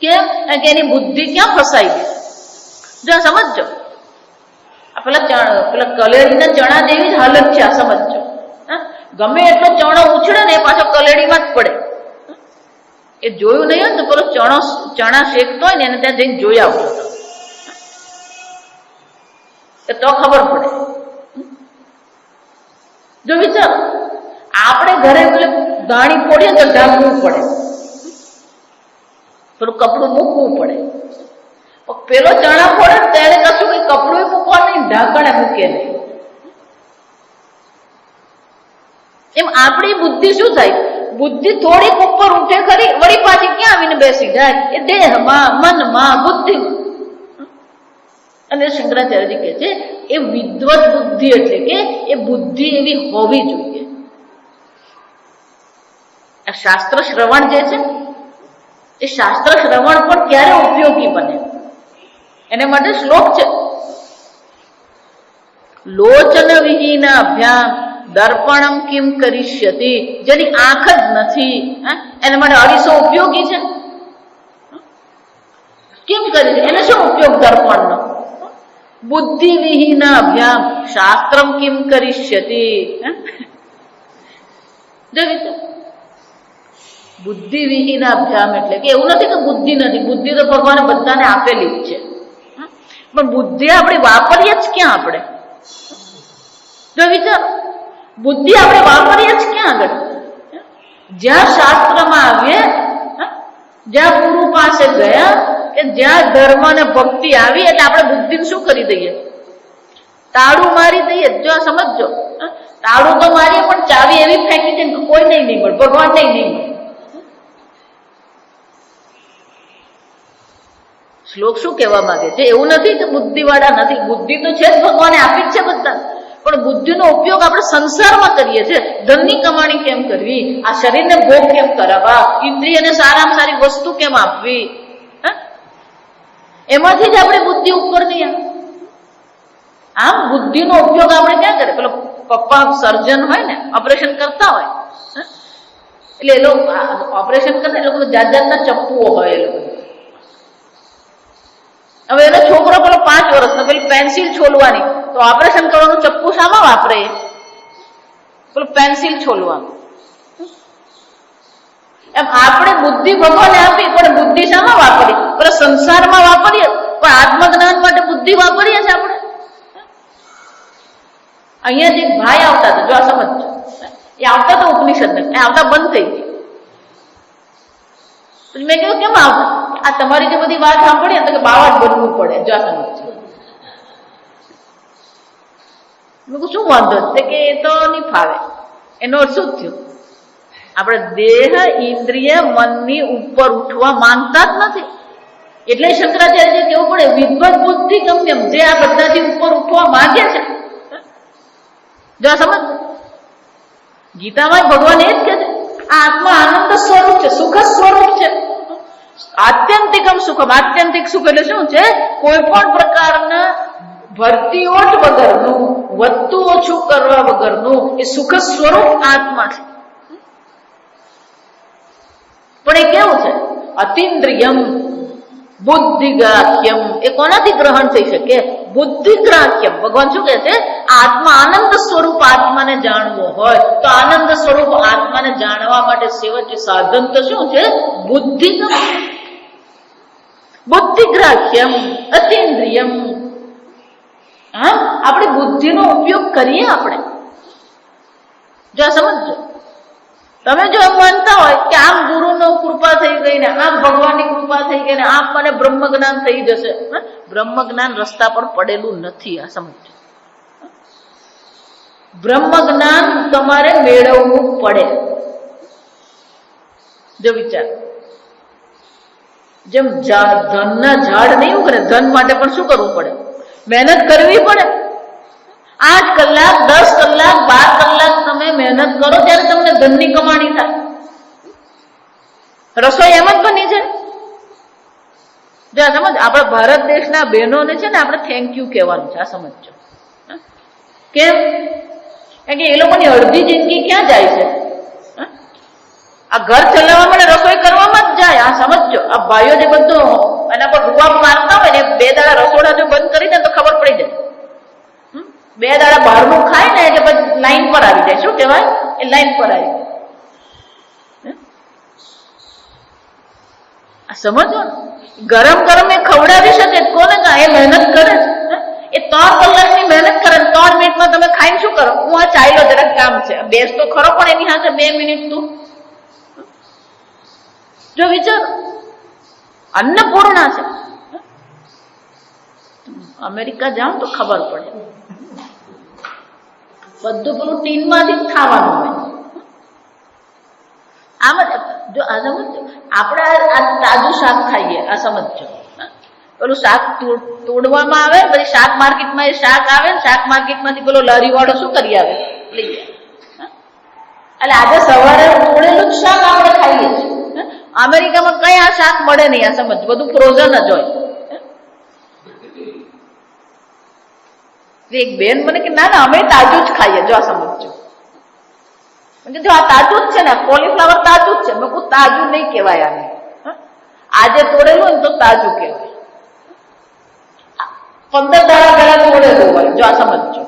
કેમ? કે એની બુદ્ધિ ક્યાં ફસાઈ ગઈ? જો સમજજો, આ પેલા કલેડીના ચણા જેવી જ હાલત છે. આ સમજજો. ગમે એટલો ચણો ઉછળે ને એ પાછો કલેડીમાં જ પડે. એ જોયું નહીં હોય ને તો પેલો ચણા શેકતો હોય ને એને ત્યાં જઈને જોઈ આવજો, તો ખબર પડે. જો વિચારો, આપણે ઘરે ગાણી પોડીએ તો ઢાંકવું પડે, પેલું કપડું મૂકવું પડે. પેલો ચણા ફોડે ત્યારે કશું કઈ કપડું મૂકવા નહીં, ઢાંકણે મૂકે નહીં. એમ આપણી બુદ્ધિ શું થાય? બુદ્ધિ થોડીક ઉપર ઉઠે ખરી, વળી પાછી ક્યાં આવીને બેસી જાય? એ દેહમાં, મનમાં, બુદ્ધિમાં. અને શંકરાચાર્યજી કહે છે એ વિદ્વત બુદ્ધિ, એટલે કે એ બુદ્ધિ એવી હોવી જોઈએ. આ શાસ્ત્ર શ્રવણ જે છે એ શાસ્ત્ર શ્રવણ પણ ક્યારે ઉપયોગી બને એને માટે શ્લોક છે. લોચન વિહીન અભ્યામ દર્પણમ કિમ કરિષ્યતિ. જેની આંખ જ નથી એના માટે અરીસો ઉપયોગી છે? કેમ કરી? એને શું ઉપયોગ દર્પણનો? બુદ્ધિ વિહીન અભ્યામ શાસ્ત્રમ કિમ કરિષ્યતિ. બુદ્ધિ વિહીન અભ્યામ એટલે કે એવું નથી કે બુદ્ધિ નથી, બુદ્ધિ તો ભગવાને બધાને આપેલી જ છે, પણ બુદ્ધિ આપણે વાપરીએ જ ક્યાં? આપણે જો વિચાર, બુદ્ધિ આપણે વાપરીએ જ ક્યાં આગળ? જ્યાં શાસ્ત્રમાં આવીએ, જ્યાં ગુરુ પાસે ગયા, કે જ્યાં ધર્મ અને ભક્તિ આવી, એટલે આપણે બુદ્ધિને શું કરી દઈએ? તાળું મારી દઈએ. જો સમજજો, તાળું તો મારીએ પણ ચાવી એવી ફેંકી દે કે કોઈ નહીં મળે, ભગવાન નહીં મળે. શ્લોક શું કહેવા માંગે છે? એવું નથી કે બુદ્ધિ વાળા નથી, બુદ્ધિ તો છે જ, ભગવાને આપી જ છે બધા, પણ બુદ્ધિનો ઉપયોગ આપણે સંસારમાં કરીએ છીએ. ધનની કમાણી કેમ કરવી? આ શરીરને ભોગ કેમ કરાવવા? ઇન્દ્રિયને સારામાં સારી વસ્તુ કેમ આપવી? એમાંથી જ આપણે બુદ્ધિ ઉપર નહીં આવે. આમ બુદ્ધિનો ઉપયોગ આપણે ક્યાં કરે? પેલો પપ્પા સર્જન હોય ને, ઓપરેશન કરતા હોય, એટલે એ લોકો ઓપરેશન કરતા એ લોકો જાત જાતના ચપ્પુઓ હોય. એ લોકો હવે એનો છોકરો પેલો 5 વર્ષનો, પેલી પેન્સિલ છોલવાની, તો ઓપરેશન કરવાનું ચપ્પુ શામાં વાપરે? પેલું પેન્સિલ છોલવાનું. એમ આપણે બુદ્ધિ ભગવાને આપી, પણ બુદ્ધિ શામાં વાપરી? પેલા સંસારમાં વાપરીએ, પણ આત્મજ્ઞાન માટે બુદ્ધિ વાપરીએ છીએ આપણે. અહીંયા જે ભાઈ આવતા હતા, જો આ સમજો, એ આવતા તો ઉપનિષદ એ આવતા બંધ થઈ ગઈ. પછી મેં કીધું કેમ આવતા? આ તમારી જે બધી વાત સાંભળીએ તો કે બાવા જ બનવું પડે. જો આ સમજ, મેં કહું શું વાંધો કે એ તો નહીં ફાવે. એનો અર્થ શું થયો? આપણે દેહ ઇન્દ્રિય મનની ઉપર ઉઠવા માંગતા જ નથી. એટલે શંકરાચાર્ય કેવું પડે વિદ્વત બુદ્ધિ ગમ્યમ, જે આ બધાથી ઉપર ઉઠવા માંગે છે. જો આ સમજ, ગીતામાં ભગવાન એ જ કહે છે આ આત્મા આનંદ સ્વરૂપ છે, સુખ સ્વરૂપ છે. આત્યંતિકમ સુખમ, આત્યંતિક સુખ એટલે શું છે? કોઈ પણ પ્રકારના ભરતીઓટ વગરનું, વધતું ઓછું કરવા વગરનું એ સુખ સ્વરૂપ આત્મા છે. પણ એ કેવું છે? અતિન્દ્રિયમ બુદ્ધિગ્રાહ્યમ. એ કોનાથી ગ્રહણ થઈ શકે? બુદ્ધિગ્રાહ્યમ. ભગવાન શું કહે છે? આત્મા આનંદ સ્વરૂપ આત્માને જાણવો હોય તો આનંદ સ્વરૂપ આત્માને જાણવા માટે સેવચ્ય સાધન તો શું છે? બુદ્ધિ. બુદ્ધિગ્રાહ્યમ અતિન્દ્રિયમ. હા, આપણે બુદ્ધિનો ઉપયોગ કરીએ. આપણે જો સમજો, તમે જો એમ માનતા હોય કે આમ ગુરુનો કૃપા થઈ ગઈ ને આમ ભગવાનની કૃપા થઈ ગઈ ને આમ મને બ્રહ્મ જ્ઞાન થઈ જશે, બ્રહ્મ જ્ઞાન રસ્તા પર પડેલું નથી. આ સમજો, બ્રહ્મ જ્ઞાન તમારે મેળવવું પડે. જો વિચાર, જેમ ધનના ઝાડ નહીં ઉગે, ધન માટે પણ શું કરવું પડે? મહેનત કરવી પડે. 8 કલાક 10 કલાક 12 કલાક તમે મહેનત કરો ત્યારે તમને ધનની કમાણી થાય. રસોઈ એમ જ બની છે. જો સમજ, આપણા ભારત દેશના બહેનોને છે ને આપણે થેન્ક યુ કહેવાનું છે. આ સમજો કેમ? કારણ કે એ લોકોની અડધી જિંદગી ક્યાં જાય છે? આ ઘર ચલાવવા માટે રસોઈ કરવામાં જ જાય. આ સમજો, આ ભાઈઓ જે બધું એના પર રૂવાબ મારતા હોય ને, 2 દાડા રસોડા જો બંધ કરી દે તો ખબર પડી જાય. 2 દાડા બહારનું ખાય ને એટલે પછી લાઈન પર આવી જાય. શું કહેવાય? એ લાઈન પર આવી જાય. આ સમજો, ગરમ ગરમ એ ખવડાવી શકે કોને? એ મહેનત કરે છે. એ 3 કલાકની મહેનત કરે, 3 મિનિટમાં તમે ખાઈને શું કરો? હું આ ચાલ્યો જરાક કામ છે, બેસ તો ખરો, પણ એની સાથે 2 મિનિટ તું. જો વિચાર, અન્નપૂર્ણા છે. અમેરિકા જાઓ તો ખબર પડે, બધું પેલું ટીનમાંથી જ ખાવાનું હોય. આમ જ જો આ સમજો, આપણે આ તાજું શાક ખાઈએ. આ સમજો, પેલું શાક તોડવામાં આવે, પછી શાક માર્કેટમાં એ શાક આવે, શાક માર્કેટમાંથી પેલો લારી વાળો શું કરી આવે? લઈ જાય. એટલે આજે સવારે તોડેલું જ શાક આપણે ખાઈએ છીએ. અમેરિકામાં કઈ આ શાક મળે નહીં. આ સમજ, બધું ફ્રોઝન જ હોય. એક બેન મને કે ના ના અમે તાજું જ ખાઈએ. જો આ સમજો, જો આ તાજું જ છે ને, કોલીફ્લાવર તાજું જ છે. મેં કહું તાજું નહીં કહેવાય આને. આજે તોડેલું હોય ને તો તાજું કહેવાય. 15 દાડા પહેલા તોડેલું હોય. જો આ સમજો,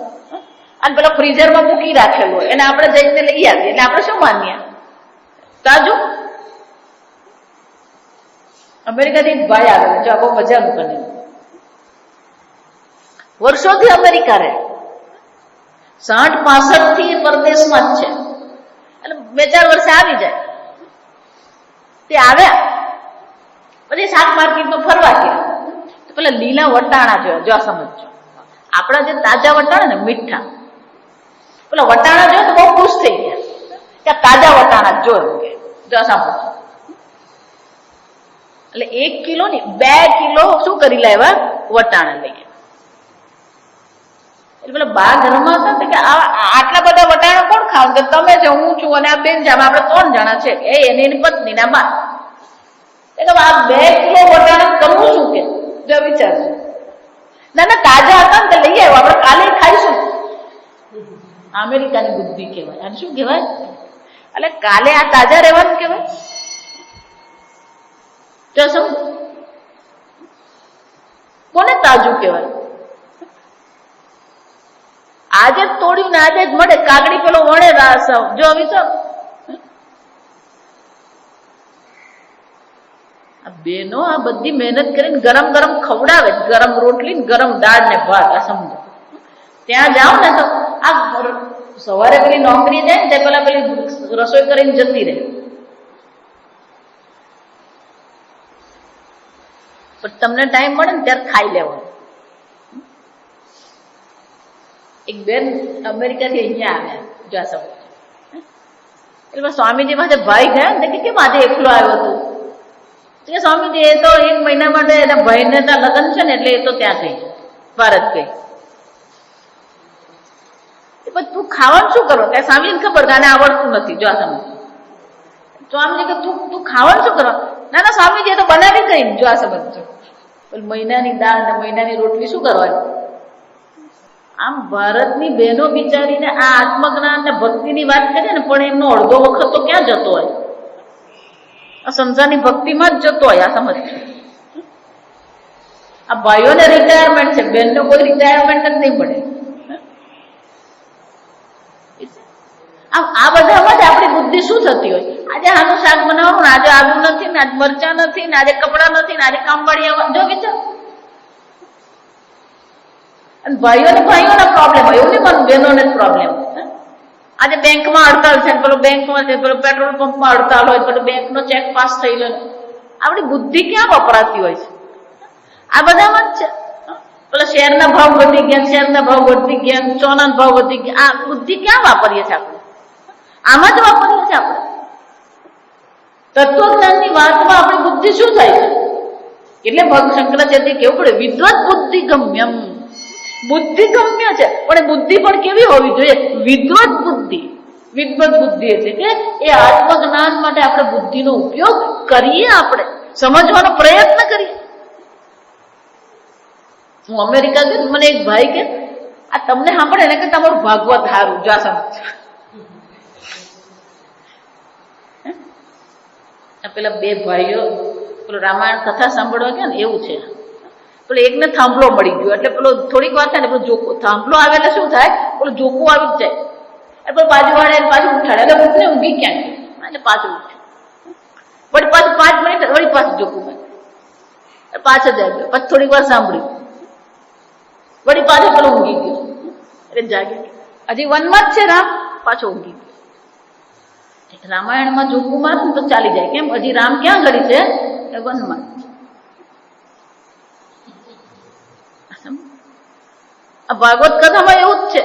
અને પેલા ફ્રીઝરમાં મૂકી રાખેલું હોય, એને આપણે જઈને લઈ આવીએ એટલે આપણે શું માનીએ? તાજું. અમેરિકાથી ભાઈ આવે, જો આ બહુ મજાનું બને, વર્ષોથી અમેરિકા રહે, 60-65 થી પરદેશમાં જ છે. એટલે 2-4 વર્ષે આવી જાય. તે આવ્યા પછી શાક માર્કેટમાં ફરવા ગયા તો પેલા લીલા વટાણા જોયા. જો આ સમજો, આપણા જે તાજા વટાણા ને મીઠા, પેલા વટાણા જોયો તો બહુ ખુશ થઈ ગયા કે તાજા વટાણા જોયું કે. જો આ સમજો, એટલે 1 કિલો ની 2 કિલો શું કરી લાવ્યા? વટાણા લઈ ગયા. એટલે પેલા બા ઘરમાં હતા કે આટલા બધા વટાણા કોણ ખાવ? કે તમે છો, હું છું અને આ બેન છે, આપણે 3 જણા છે. એની પત્ની ના બા. એટલે આ 2 કિલો વટાણા કરવું શું? કે જો વિચારજો, ના ના તાજા હતા ને લઈ આવ્યો, આપણે કાલે ખાઈશું. અમેરિકાની બુદ્ધિ કહેવાય. અને શું કહેવાય? એટલે કાલે આ તાજા રહેવાનું કહેવાય. જો સમજ, કોને તાજું કહેવાય? આજે જ તોડ્યું ને આજે જ મળે. કાગડી પેલો વણે રાસ. જો વિચાર, આ બેનો આ બધી મહેનત કરીને ગરમ ગરમ ખવડાવે, ગરમ રોટલી ને ગરમ દાળ ને ભાત. આ સમજો, ત્યાં જાઓ ને તો આ સવારે પેલી નોકરી જાય ને તે પેલા પેલી રસોઈ કરીને જતી રહે, પણ તમને ટાઈમ મળે ને ત્યારે ખાઈ લેવાનું. એક બેન અમેરિકાથી અહીંયા આવ્યા જોસમ, એટલે સ્વામીજી પાસે ભાઈ ગયા ને કે કેમ આજે એકલો આવ્યો તું? કે સ્વામીજી એ તો 1 મહિના માટે એના ભાઈને ત્યાં લગ્ન છે ને એટલે એ તો ત્યાં ગઈ, ભારત ગઈ. પછી તું ખાવાનું શું કરો? કે સ્વામીને ખબર કે આને આવડતું નથી. જો આ સ્વામીજી કે તું ખાવાનું શું કરવા? ના ના સ્વામીજી એ તો બનાવી ગઈ. જો આ સમજો, મહિનાની દાળ ને મહિનાની રોટલી શું કરવાની? આમ ભારતની બહેનો બિચારીને આ આત્મજ્ઞાન ને ભક્તિની વાત કરીએ ને, પણ એમનો અડધો વખત તો ક્યાં જતો હોય? આ સંસારની ભક્તિમાં જ જતો હોય. આ સમજ, આ ભાઈઓને રિટાયરમેન્ટ છે, બહેનનો કોઈ રિટાયરમેન્ટ જ નહીં મળે. આમ આ બધામાં જ આપણી બુદ્ધિ શું થતી હોય? આજે આનું શાક બનાવવાનું, આજે આલુ નથી ને, આજે મરચા નથી ને, આજે કપડા નથી ને, આજે કામવાળી જો વિચાર. અને ભાઈઓના પ્રોબ્લેમ હોય, એવું નહીં પણ બહેનોને જ પ્રોબ્લેમ. આજે બેંકમાં હડતાલ છે, પેલો બેંકમાં છે, પેલો પેટ્રોલ પંપમાં હડતાલ હોય, પેલો બેંકનો ચેક પાસ થઈ ગયો. આપણી બુદ્ધિ ક્યાં વપરાતી હોય છે? આ બધામાં જ છે. પેલા શેરના ભાવ વધી ગયા, શેરના ભાવ વધી ગયા, સોનાના ભાવ વધી ગયા. આ બુદ્ધિ ક્યાં વાપરીએ છીએ આપણે? આમાં જ વાપરીએ છીએ આપણે. તત્વજ્ઞાનની વાતમાં આપણી બુદ્ધિ શું થાય છે? એટલે ભગવાન શંકરાચાર્ય કેવું પડે, વિદ્વત બુદ્ધિ ગમ્યમ. બુદ્ધિ ગમ્ય છે, પણ એ બુદ્ધિ પણ કેવી હોવી જોઈએ? વિદ્વત બુદ્ધિ. વિદ્વત બુદ્ધિ એટલે કે એ આત્મજ્ઞાન માટે આપણે બુદ્ધિનો ઉપયોગ કરીએ, આપણે સમજવાનો પ્રયત્ન કરીએ. હું અમેરિકા ગઈ, મને એક ભાઈ કે આ તમને સાંભળે ને કે તમારું ભાગવત હારું. જો સમજ, પેલા 2 ભાઈઓ પેલો રામાયણ કથા સાંભળવા ગયા ને, એવું છે. પેલો એકને થાંભલો મળી ગયો, એટલે પેલો થોડીક વાર થાય ને પેલો જોકો થાંભલો આવે એટલે શું થાય? પેલો જોકો આવી જ જાય. એટલે બાજુવાળા પાછું ઉઠાડે, એટલે ઉઠને ઊંઘી ક્યાં ગઈ, એટલે પાછું ઉઠ્યું. વળી પાછું 5 મિનિટ વળી પાછું જોકું પાછળ જાય ગયો. પછી થોડીક વાર સાંભળ્યું, વળી પાછો પેલો ઊંઘી ગયો. એટલે જાગી હજી વનમાં જ છે રામ, પાછો ઊંઘી ગયો. રામાયણમાં જોકું મારે તો ચાલી જાય, કેમ? હજી રામ ક્યાં ઘડી છે? વનમાં. આ ભાગવત કથામાં એવું જ છે.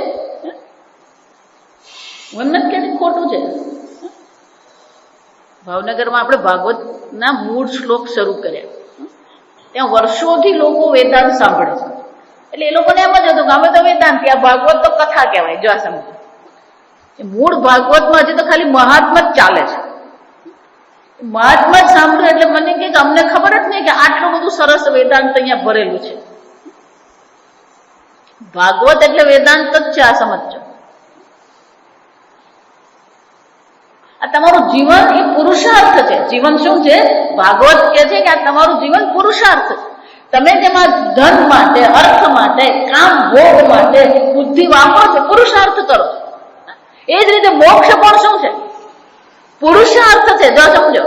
વન જ ક્યાંથી ખોટું છે? ભાવનગરમાં આપણે ભાગવત ના મૂળ શ્લોક શરૂ કર્યા. ત્યાં વર્ષોથી લોકો વેદાંત સાંભળે છે, એટલે એ લોકોને એમ જ હતું કે અમે તો વેદાંત, આ ભાગવત તો કથા કહેવાય. જો આ સમજ, મૂળ ભાગવતમાં હજી તો ખાલી મહાત્મા જ ચાલે છે. મહાત્મા જ સાંભળે એટલે મને કે અમને ખબર જ નહીં કે આટલું બધું સરસ વેદાંત અહીંયા ભરેલું છે. ભાગવત એટલે વેદાંત જ છે. આ સમજો, આ તમારું જીવન એ પુરુષાર્થ છે. જીવન શું છે? ભાગવત કહે છે કે આ તમારું જીવન પુરુષાર્થ છે. તમે તેમાં ધન માટે, અર્થ માટે, કામ ભોગ માટે બુદ્ધિ વાપરો છો, પુરુષાર્થ કરો. એ જ રીતે મોક્ષ પણ શું છે? પુરુષાર્થ છે. જો સમજો,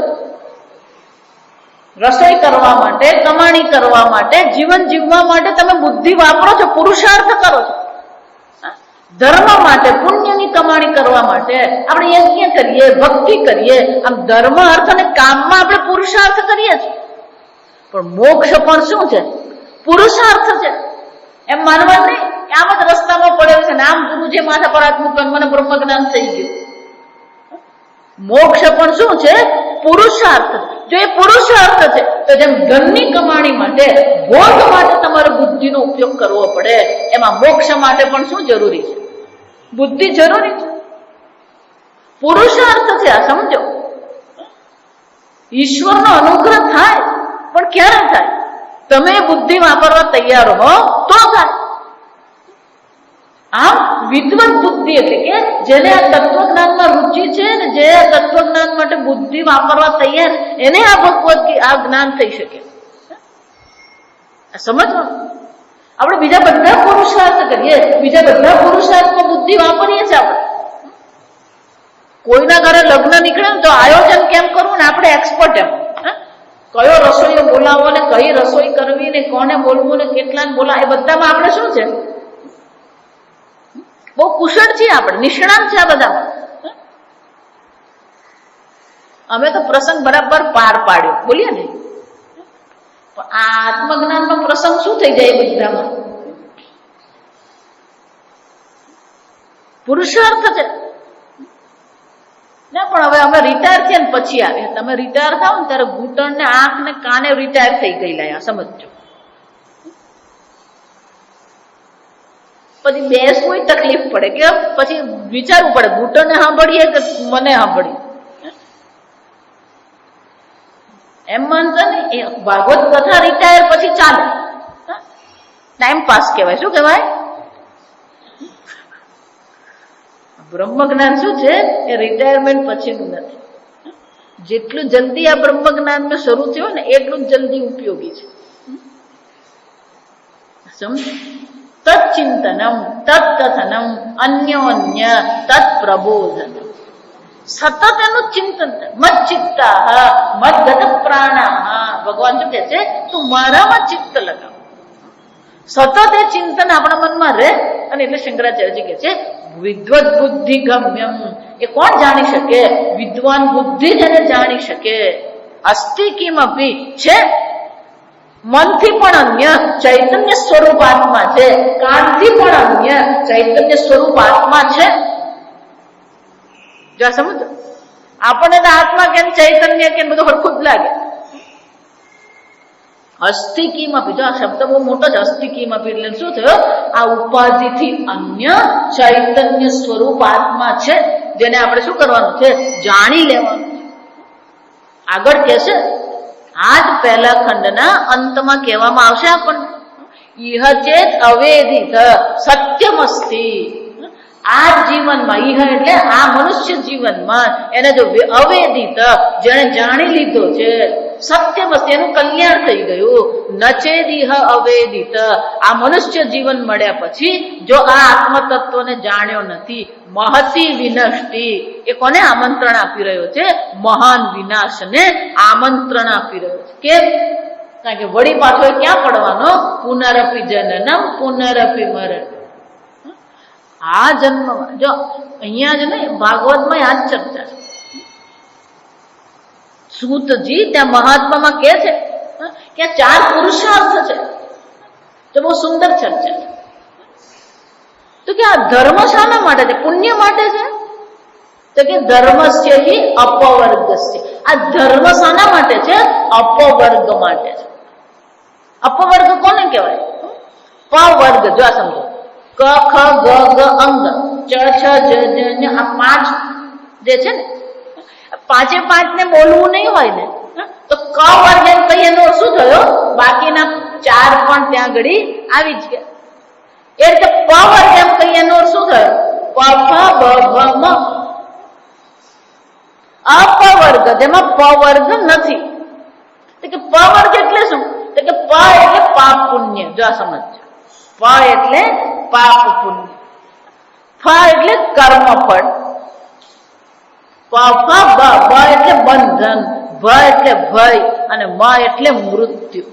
રસોઈ કરવા માટે, કમાણી કરવા માટે, જીવન જીવવા માટે તમે બુદ્ધિ વાપરો છો, પુરુષાર્થ કરો છો. ધર્મ માટે, પુણ્યની કમાણી કરવા માટે આપણે યજ્ઞ કરીએ, ભક્તિ કરીએ. આમ ધર્મ, અર્થ અને કામમાં આપણે પુરુષાર્થ કરીએ છીએ. પણ મોક્ષ પણ શું છે? પુરુષાર્થ છે. એમ માનવા નહીં કે આમ જ રસ્તામાં પડેલું છે ને આમ ગુરુજી માથા પર હાથ મૂકીને મને બ્રહ્મ જ્ઞાન થઈ ગયું. મોક્ષ પણ શું છે? પુરુષાર્થ. જો એ પુરુષાર્થ છે તો જેમ ધનની કમાણી માટે, ભોગ માટે તમારે બુદ્ધિનો ઉપયોગ કરવો પડે, એમાં મોક્ષ માટે પણ શું જરૂરી છે? બુદ્ધિ જરૂરી છે, પુરુષાર્થ છે. આ સમજો, ઈશ્વરનો અનુગ્રહ થાય, પણ ક્યારે થાય? તમે બુદ્ધિ વાપરવા તૈયાર હો તો થાય. આમ વિદ્વત બુદ્ધિ એટલે કે જેને આ તત્વજ્ઞાનમાં રુચિ છે ને, જે આ તત્વજ્ઞાન માટે બુદ્ધિ વાપરવા તૈયાર, એને આ ભગવત આ જ્ઞાન થઈ શકે. સમજવાનું, આપણે બીજા બધા પુરુષાર્થ કરીએ, બીજા બધા પુરુષાર્થમાં બુદ્ધિ વાપરીએ છીએ. આપણે કોઈના ઘરે લગ્ન નીકળે ને તો આયોજન કેમ કરવું ને આપણે એક્સપર્ટ એમ, કયો રસોઈયો બોલાવો ને કઈ રસોઈ કરવી ને કોને બોલવું ને કેટલાને બોલાવે, એ બધામાં આપણે શું છે? બહુ કુશળ છીએ, આપણે નિષ્ણાત છે આ બધામાં. અમે તો પ્રસંગ બરાબર પાર પાડ્યો, બોલીએ ને. પણ આ આત્મજ્ઞાનનો પ્રસંગ શું થઈ જાય? બધામાં પુરુષાર્થ છે ના. પણ હવે અમે રિટાયર થયા ને પછી આવે. તમે રિટાયર થાવ ને ત્યારે ઘૂંટણ ને આંખ ને કાને રિટાયર થઈ ગયેલા, સમજજો. પછી બેસવું તકલીફ પડે કે પછી વિચારવું પડે ઘૂંટણને સાંભળીએ કે મને સાંભળીએ. એમ માનતા ને એ ભાગવત કથા રિટાયર પછી ચાલે, ટાઈમ પાસ કહેવાય. શું કહેવાય? બ્રહ્મ જ્ઞાન શું છે એ રિટાયરમેન્ટ પછીનું નથી. જેટલું જલ્દી આ બ્રહ્મ જ્ઞાનમાં શરૂ થયું ને એટલું જ જલ્દી ઉપયોગી છે. સમજ? તચ્ચિંતનમ તત્કથનમ અન્યોન્ય તત્પ્રબોધનમ. સતત એનું ચિંતન. મચ્ચિત્તા મદ્ગત પ્રાણા. ભગવાન શું કે છે? તું મારામાં ચિત્ત લગાવ. સતત એ ચિંતન આપણા મનમાં રહે. અને એટલે શંકરાચાર્યજી કે છે વિદ્વત બુદ્ધિ ગમ્યમ. એ કોણ જાણી શકે? વિદ્વાન બુદ્ધિ જ એને જાણી શકે. અસ્તિ કિમપી છે મનથી પણ અન્ય ચૈતન્ય સ્વરૂપ આત્મા છે. કાનથી પણ અન્ય ચૈતન્ય સ્વરૂપ આત્મા છે. જો સમજો, આપણને તો આત્મા કેમ ચૈતન્ય કેમ બધું હરખું જ લાગે. અસ્તિ કિમપી, જો આ શબ્દ બહુ મોટો છે. અસ્તિ કિમપી એટલે શું થયો? આ ઉપાધિથી અન્ય ચૈતન્ય સ્વરૂપ આત્મા છે, જેને આપણે શું કરવાનું છે? જાણી લેવાનું છે. આગળ કે છે આ જ પહેલા ખંડના અંતમાં કહેવામાં આવશે આપણને ઇહ ચેત અવેદિત સત્યમસ્તિ. આ જીવનમાં ઇહ એટલે આ મનુષ્ય જીવનમાં એને જો અવેદિત જેને જાણી લીધો છે, સત્યમસ્તિ એનું કલ્યાણ થઈ ગયું. નચેદ ઇહ અવેદિત, આ મનુષ્ય જીવન મળ્યા પછી જો આ આત્મતત્વને જાણ્યો નથી, મહતી વિનષ્ટિ, એ કોને આમંત્રણ આપી રહ્યો છે? મહાન વિનાશને આમંત્રણ આપી રહ્યો છે. કેમ? કારણ કે વળી પાછો ક્યાં પડવાનો? પુનરપી જનનમ પુનરપી મરણ. આ જન્મમાં જો અહીંયા જ નહીં, ભાગવતમાં આ જ ચર્ચા છે. સૂતજી ત્યાં મહાત્મામાં કે છે કે 4 પુરુષાર્થ છે. તો બહુ સુંદર ચર્ચા છે. તો કે આ ધર્મ શાના માટે છે? પુણ્ય માટે છે. તો કે ધર્મસ્ય હિ અપવર્ગસ્ય. આ ધર્મ શાના માટે છે? અપવર્ગ માટે છે. અપવર્ગ કોને કહેવાય? પવર્ગ. જો આ સમજો, ક ખ ગ ગ અંગ ચ છ જ જ આ 5 જે છે ને, 5 ને બોલવું નહીં હોય ને તો ક વર્ગ એમ કહીએ એનો શું થયો? બાકીના 4 પણ ત્યાં ઘડી આવી જ ગયા. એ રીતે પ વર્ગ એમ કહીએ એનો શું થયો? પ ફ બ ભ મ. અપવર્ગ જેમાં પ વર્ગ નથી. તો કે પ વર્ગ એટલે શું? તો કે પ એટલે પાપ પુણ્ય. જો આ સમજ. પ એટલે પાપ પુણ્ય, ફ એટલે કર્મફળ, પ ફ બ બ એટલે બંધન, ભ એટલે ભય અને મ એટલે મૃત્યુ.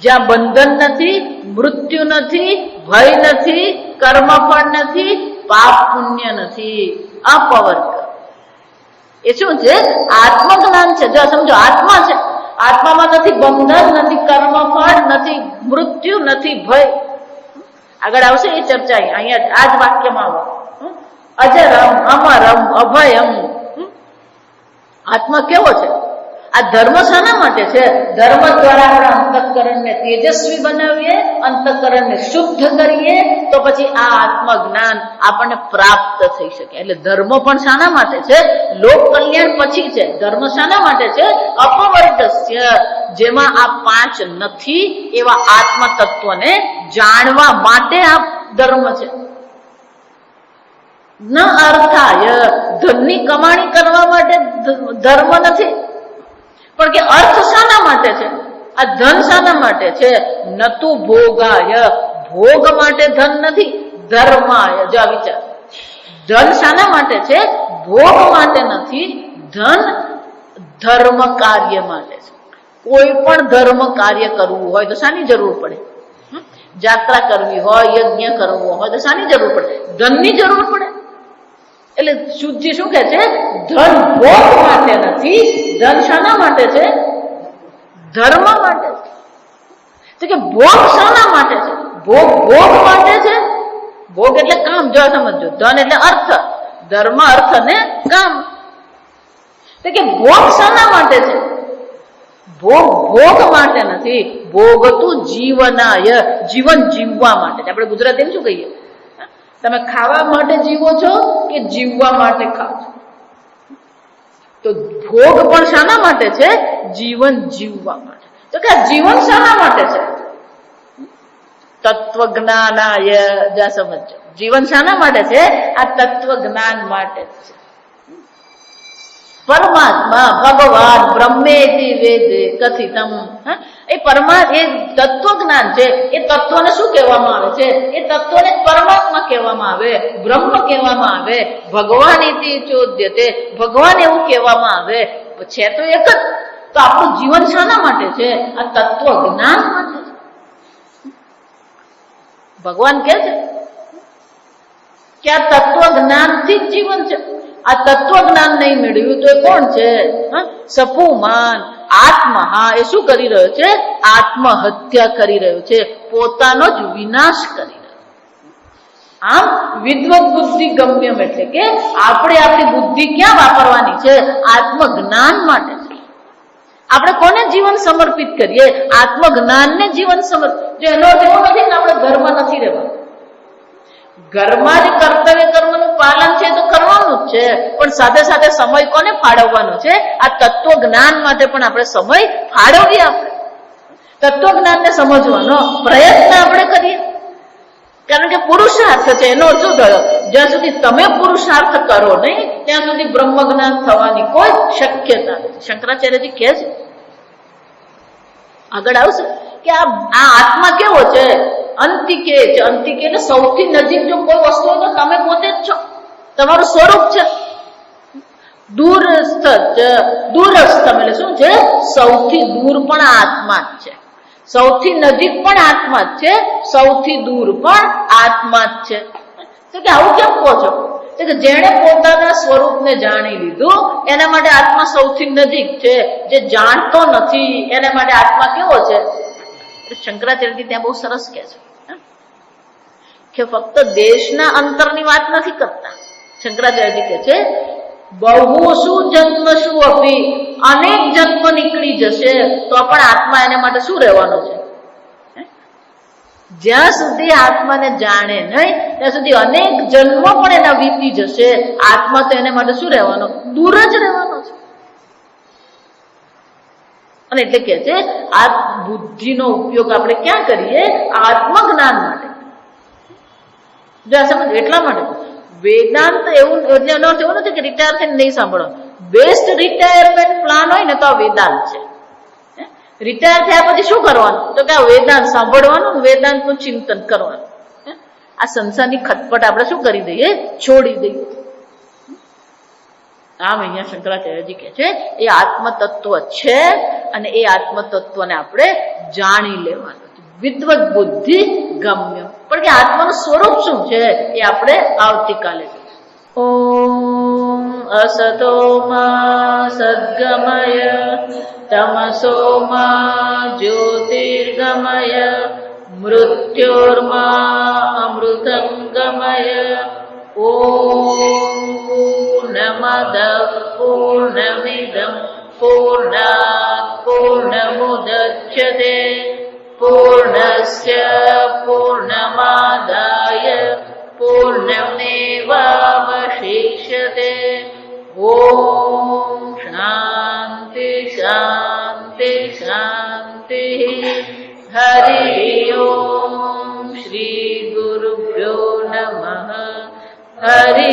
જ્યાં બંધન નથી, મૃત્યુ નથી, ભય નથી, કર્મફળ નથી, પાપ પુણ્ય નથી, અપવર્ગ. એ શું છે? આત્મજ્ઞાન છે. જો સમજો, આત્મા છે. આત્મામાં નથી બંધન, નથી કર્મફળ, નથી મૃત્યુ, નથી ભય. આગળ આવશે એ ચર્ચા. અહીંયા આ જ વાક્યમાં આવો, અજરમ અમરમ અભયમ. આત્મા કેવો છે? આ ધર્મ શાના માટે છે? ધર્મ દ્વારા આપણા અંતઃકરણને તેજસ્વી બનાવીએ, અંતઃકરણને શુદ્ધ કરીએ તો પછી આ આત્મજ્ઞાન આપણને પ્રાપ્ત થઈ શકે. એટલે ધર્મ પણ શાના માટે છે? લોક કલ્યાણ પછી છે. ધર્મ શાના માટે છે? અપવર્ગસ્ય, જેમાં આ 5 નથી એવા આત્મ તત્વને જાણવા માટે આ ધર્મ છે. ન અર્થાય, ધનની કમાણી કરવા માટે ધર્મ નથી, પણ કે અર્થ શાના માટે છે? આ ધન શાના માટે છે? નતુ ભોગાય, ભોગ માટે ધન નથી, ધર્માય. જો આ વિચાર, ધન શાના માટે છે? ભોગ માટે નથી, ધન ધર્મ કાર્ય માટે છે. કોઈ પણ ધર્મ કાર્ય કરવું હોય તો શાની જરૂર પડે? જાત્રા કરવી હોય, યજ્ઞ કરવો હોય તો શાની જરૂર પડે? ધનની જરૂર પડે. એટલે શુદ્ધિ શું કે છે? ધન ભોગ માટે નથી, ધન શાના માટે છે? ધર્મ માટે છે. તો કે ભોગ શાના માટે છે? ભોગ ભોગ માટે છે, ભોગ એટલે કામ. જો સમજો, ધન એટલે અર્થ, ધર્મ, અર્થ ને કામ. તો કે ભોગ શાના માટે છે? ભોગ ભોગ માટે નથી. ભોગ તું જીવનાય, જીવન જીવવા માટે. આપણે ગુજરાતીમાં શું કહીએ? તમે ખાવા માટે જીવો છો કે જીવવા માટે ખાવ છો? તો ભોગ પણ શાના માટે છે? જીવન જીવવા માટે. તો કે જીવન શાના માટે છે? તત્વજ્ઞાનાય. જ્યાં સમજો, જીવન શાના માટે છે? આ તત્વજ્ઞાન માટે છે. પરમાત્મા ભગવાન બ્રહ્મેતિ વેદે કથિતમ. એ એ તત્વજ્ઞાન છે. એ તત્વને શું કહેવામાં આવે છે? એ તત્વને પરમાત્મા કહેવામાં આવે, બ્રહ્મ કહેવામાં આવે, ભગવાન ઇતિ ચોદ્યતે, ભગવાન એવું કહેવામાં આવે. છે તો એક જ. તો આપણું જીવન શાના માટે છે? આ તત્વજ્ઞાન માટે છે. ભગવાન કહે છે કે આ તત્વજ્ઞાનથી જ જીવન છે. આ તત્વજ્ઞાન નહીં મેળવ્યું તો એ કોણ છે? સપુમાન આત્મા. એ શું કરી રહ્યો છે? આત્મહત્યા કરી રહ્યો છે, પોતાનો જ વિનાશ કરી રહ્યો. આમ વિદ્વત બુદ્ધિ ગમ્યમ એટલે કે આપણે આપણી બુદ્ધિ ક્યાં વાપરવાની છે? આત્મજ્ઞાન માટે છે. આપણે કોને જીવન સમર્પિત કરીએ? આત્મજ્ઞાનને જીવન સમર્પિત. જો એનો અર્થ એવો નથી કે આપણે ઘરમાં નથી રહેવાનું. ઘરમાં જ કર્તવ્ય કર્મનું પાલન છે તો કરવાનું જ છે, પણ સાથે સાથે સમય કોને ફાળવવાનો છે? આ તત્વજ્ઞાન માટે પણ આપણે સમય ફાળવીએ. આપણે તત્વજ્ઞાનને સમજવાનો પ્રયત્ન આપણે કરીએ, કારણ કે પુરુષાર્થ છે. એનો અર્થ શું થયો? જ્યાં સુધી તમે પુરુષાર્થ કરો નહીં ત્યાં સુધી બ્રહ્મજ્ઞાન થવાની કોઈ શક્યતા નથી. શંકરાચાર્યજી કહે છે, આગળ આવશે કે આ આત્મા કેવો છે? અંતિકે છે. અંતિકે એટલે સૌથી નજીક જો કોઈ વસ્તુ હોય તો તમે પોતે જ છો, તમારું સ્વરૂપ છે. દૂરસ્થ એટલે શું છે? સૌથી દૂર પણ આત્મા જ છે, સૌથી નજીક પણ આત્મા જ છે, સૌથી દૂર પણ આત્મા જ છે. તો કે આવું કેમ કહો છો? તો કે જેણે પોતાના સ્વરૂપને જાણી લીધું એના માટે આત્મા સૌથી નજીક છે. જે જાણતો નથી એના માટે આત્મા કેવો છે? શંકરાચાર્યજી ત્યાં બહુ સરસ કહે છે કે ફક્ત દેશના અંતરની વાત નથી કરતા. શંકરાચાર્યજી કહે છે બહુ શું જન્મ શું અપી, અનેક જન્મ નીકળી જશે તો પણ આત્મા એને માટે શું રહેવાનો છે? જ્યાં સુધી આત્માને જાણે નહીં ત્યાં સુધી અનેક જન્મ પણ એના વીતી જશે. આત્મા તો એને માટે શું રહેવાનો? દૂર જ રહેવાનો છે. અને એટલે કે છે આ બુદ્ધિનો ઉપયોગ આપણે ક્યાં કરીએ? આત્મજ્ઞાન માટે. જો આ સમજ એટલા માટે વેદાંત એવું એટલે એનો અર્થ એવો નથી કે રિટાયર થઈને નહીં સાંભળવાનું. બેસ્ટ રિટાયરમેન્ટ પ્લાન હોય ને તો આ વેદાંત છે. રિટાયર થયા પછી શું કરવાનું? તો કે આ વેદાંત સાંભળવાનું, વેદાંતનું ચિંતન કરવાનું. આ સંસારની ખટપટ આપણે શું કરી દઈએ? છોડી દઈએ. આમ અહીંયા શંકરાચાર્યજી કહે છે એ આત્મતત્વ છે અને એ આત્મતત્વને આપણે જાણી લેવાનું. વિદ્વત બુદ્ધિ ગમ્ય. પણ કે આત્માનું સ્વરૂપ શું છે એ આપણે આવતીકાલે જોઈશું. ઓમ અસતો માં સદ્ગમય તમસો માં જ્યોતિર્ગમય મૃત્યોર્મા અમૃતંગમય. ઓમ પૂર્ણમદ પૂર્ણમિદં પૂર્ણાત પૂર્ણમુદચ્યતે પૂર્ણસ્ય પૂર્ણમાદાય પૂર્ણમેવાવશિષ્યતે. ઓમ શાંતિ શાંતિ શાંતિ. હરિ ઓમ શ્રી ગુરુભ્યો નમઃ. હરિ